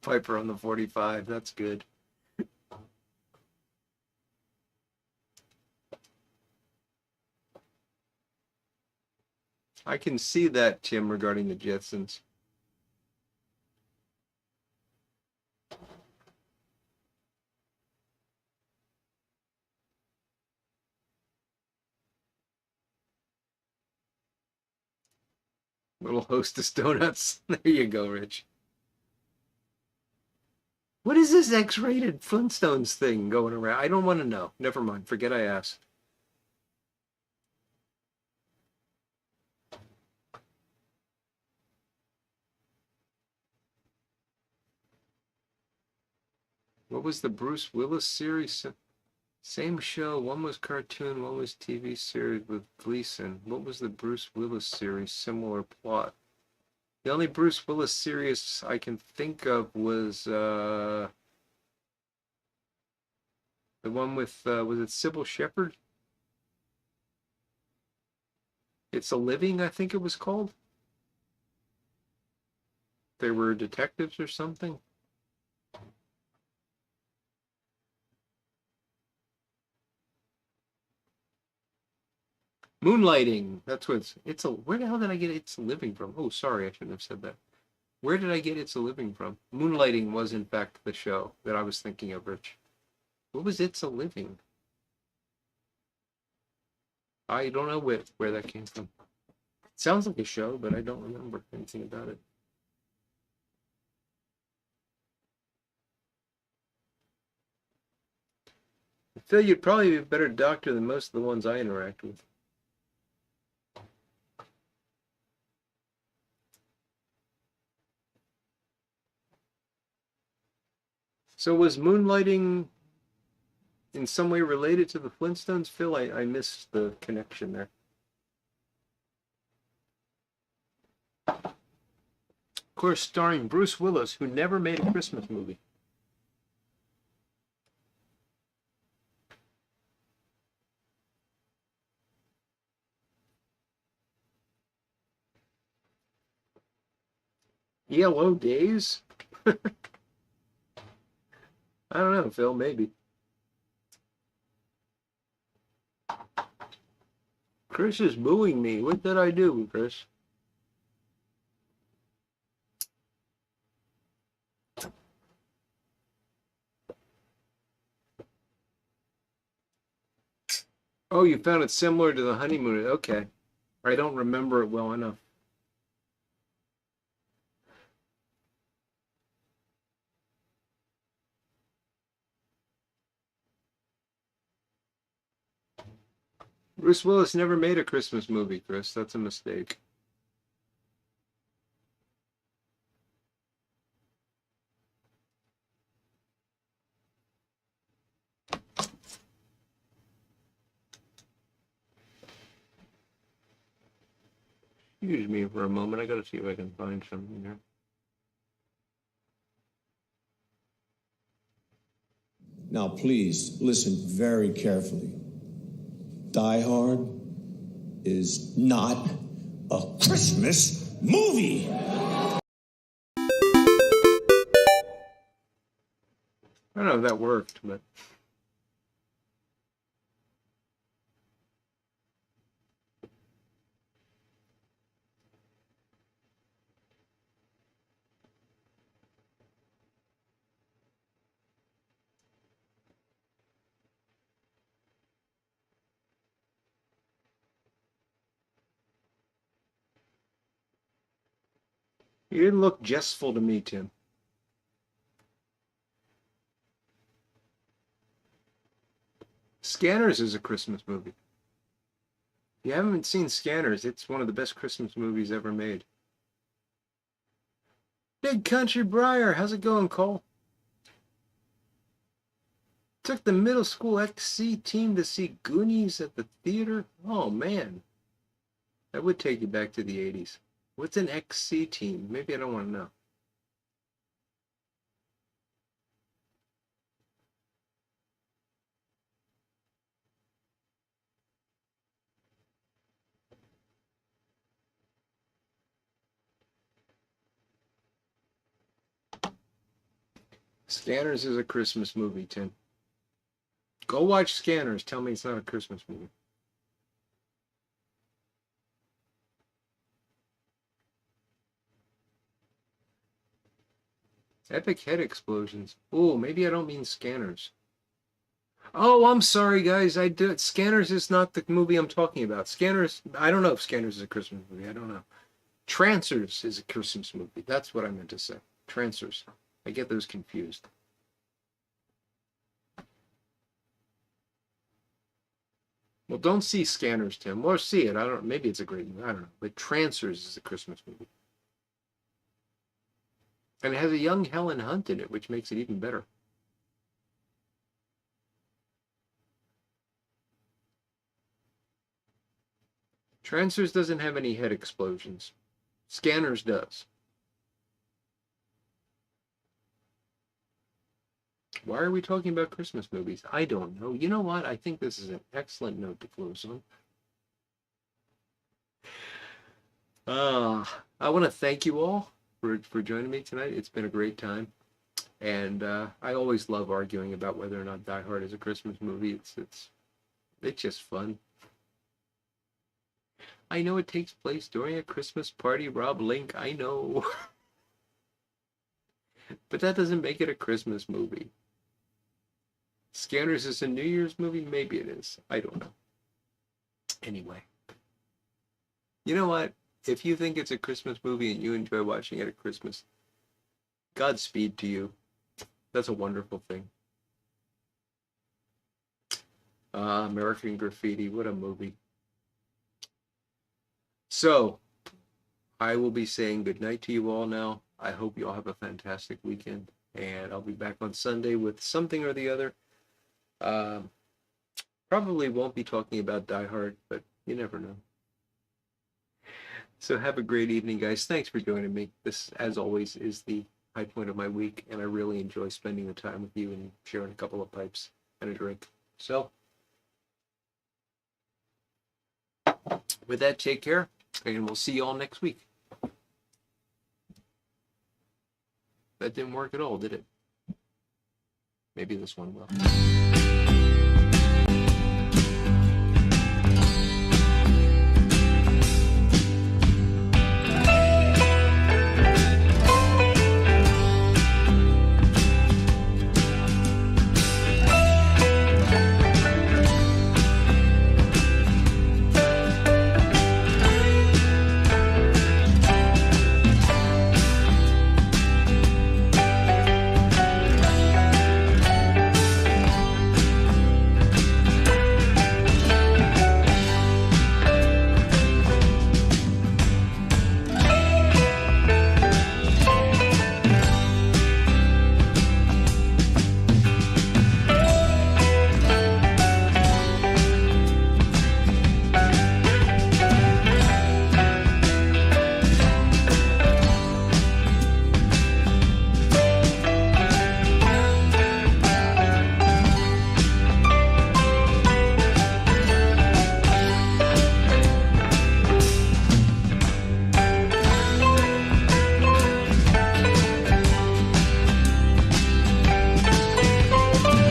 Piper on the 45. That's good. I can see that, Tim, regarding the Jetsons. Little Hostess donuts. There you go, Rich. What is this X-rated Flintstones thing going around? I don't want to know. Never mind. Forget I asked. What was the Bruce Willis series? Same show. One was cartoon, one was TV series with Gleason. What was the Bruce Willis series? Similar plot. The only Bruce Willis series I can think of was the one with was it Sybil Shepherd? It's a Living, I think it was called. They were detectives or something. Moonlighting. That's what it's a. Where the hell did I get It's a Living from? Oh, sorry, I shouldn't have said that. Where did I get It's a Living from? Moonlighting was in fact the show that I was thinking of, Rich. What was It's a Living? I don't know where that came from. Sounds like a show, but I don't remember anything about it. I feel you'd probably be a better doctor than most of the ones I interact with. So was moonlighting in some way related to the Flintstones, Phil? I missed the connection there. Of course, starring Bruce Willis, who never made a Christmas movie. Yellow Days? I don't know, Phil, maybe. Chris is booing me. What did I do, Chris? Oh, you found it similar to the honeymoon. Okay. I don't remember it well enough. Bruce Willis never made a Christmas movie, Chris. That's a mistake. Excuse me for a moment. I gotta see if I can find something here. Now, please listen very carefully. Die Hard is not a Christmas movie. I don't know if that worked, but you didn't look jestful to me, Tim. Scanners is a Christmas movie. If you haven't seen Scanners, it's one of the best Christmas movies ever made. Big Country Briar, how's it going, Cole? Took the middle school XC team to see Goonies at the theater. Oh man, that would take you back to the 80s. What's an XC team? Maybe I don't want to know. Scanners is a Christmas movie, Tim. Go watch Scanners. Tell me it's not a Christmas movie. Epic head explosions. Oh, maybe I don't mean Scanners. Oh, I'm sorry, guys. Scanners is not the movie I'm talking about. Scanners. I don't know if Scanners is a Christmas movie. I don't know. Trancers is a Christmas movie. That's what I meant to say. Trancers. I get those confused. Well, don't see Scanners, Tim. Or see it. I don't. Maybe it's a great movie. I don't know. But Trancers is a Christmas movie. And it has a young Helen Hunt in it, which makes it even better. Trancers doesn't have any head explosions. Scanners does. Why are we talking about Christmas movies? I don't know. You know what? I think this is an excellent note to close on. I want to thank you all for joining me tonight. It's been a great time. And I always love arguing about whether or not Die Hard is a Christmas movie. It's just fun. I know it takes place during a Christmas party, Rob Link. I know. But that doesn't make it a Christmas movie. Scanners is a New Year's movie? Maybe it is. I don't know. Anyway. You know what? If you think it's a Christmas movie and you enjoy watching it at Christmas, Godspeed to you. That's a wonderful thing. American Graffiti, what a movie. So, I will be saying goodnight to you all now. I hope you all have a fantastic weekend, and I'll be back on Sunday with something or the other. Um, Probably won't be talking about Die Hard, but you never know. So have a great evening, guys. Thanks for joining me. This, as always, is the high point of my week, and I really enjoy spending the time with you and sharing a couple of pipes and a drink. So, with that, take care, and we'll see you all next week. That didn't work at all, did it? Maybe this one will.